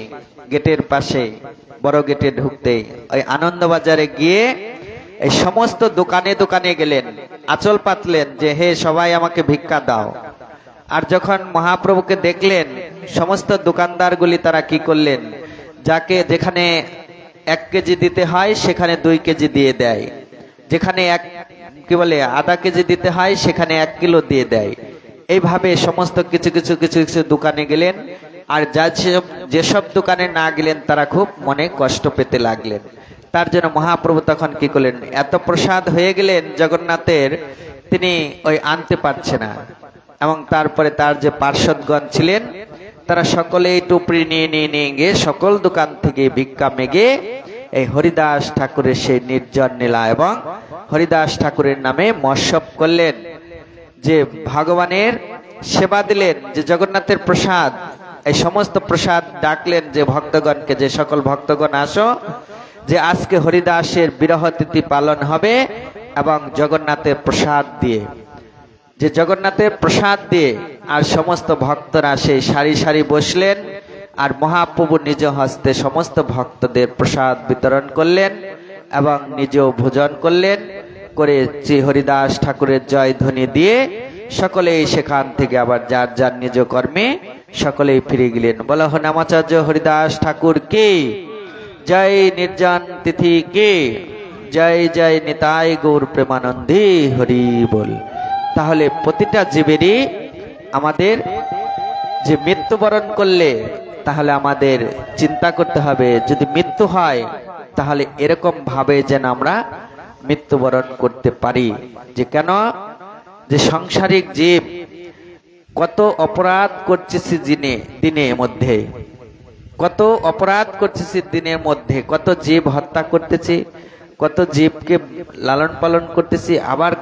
গেটের পাশে, বড় গেটে ঢুকতে। ওই আনন্দবাজারে গিয়ে এই সমস্ত দোকানে দোকানে গেলেন, আঁচল পাতলেন যে হে সবাই আমাকে ভিক্ষা দাও। আর যখন মহাপ্রভুকে দেখলেন, সমস্ত দোকানদারগুলি তারা কি করলেন, যাকে যেখানে 1 কেজি দিতে হয় সেখানে 2 কেজি দিয়ে দেয়, যেখানে আধা কেজি দিতে হয় সেখানে 1 কিলো দিয়ে দেয়। এইভাবে সমস্ত কিছু কিছু কিছু কিছু দোকানে গেলেন, আর যেসব দোকানে না গেলেন তারা খুব মনে কষ্ট পেতে লাগলেন। তার জন্য মহাপ্রভু তখন কি করলেন, এত প্রসাদ হয়ে গেলেন জগন্নাথের, তিনি ওই আনতে পারছে না, এবং তারপরে তার যে পার্ষদগণ ছিলেন তারা সকলেই টুপরি নিয়ে নিয়ে নিয়ে গিয়ে সকল দোকান থেকে ভিক্ষা মেগে এই হরিদাস ঠাকুরের সেই নির্জন নীলা এবং হরিদাস ঠাকুরের নামে মৎসব করলেন, যে ভগবানের সেবা দিলেন, যে জগন্নাথের প্রসাদ, এই সমস্ত প্রসাদ ডাকলেন যে ভক্তগণকে, যে সকল ভক্তগণ আসো, যে আজকে হরিদাসের বিরহ তিথি পালন হবে এবং জগন্নাথের প্রসাদ দিয়ে, যে জগন্নাথের প্রসাদ দিয়ে। আর সমস্ত ভক্তরা সেই সারি সারি বসলেন আর মহাপ্রভু নিজ হস্তে সমস্ত ভক্তদের প্রসাদ বিতরণ করলেন এবং নিজেও ভোজন করলেন, করে শ্রী হরিদাস ঠাকুরের জয় ধ্বনি দিয়ে সকলেই সেখান থেকে আবার যার যার নিজ কর্মে সকলেই ফিরে গেলেন। বলা হো নামাচার্য হরিদাস ঠাকুর কে জয়, নির্জন তিথি কে জয়, জয় নিতাই গৌর প্রেমানন্দে হরি বল। তাহলে প্রতিটা জীবেরই আমাদের যে মৃত্যুবরণ করলে তাহলে আমাদের চিন্তা করতে হবে, যদি মৃত্যু হয় তাহলে এরকম ভাবে যেন আমরা মৃত্যুবরণ করতে পারি। যে কেন, যে সাংসারিক জীব কত অপরাধ করতেছি দিনের মধ্যে, কত অপরাধ করতেছি দিনের মধ্যে, কত জীব হত্যা করতেছি, কত জীবকে লালন পালন করতেছি, আবার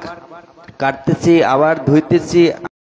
কাটতেছি, আবার ধুইতেছি,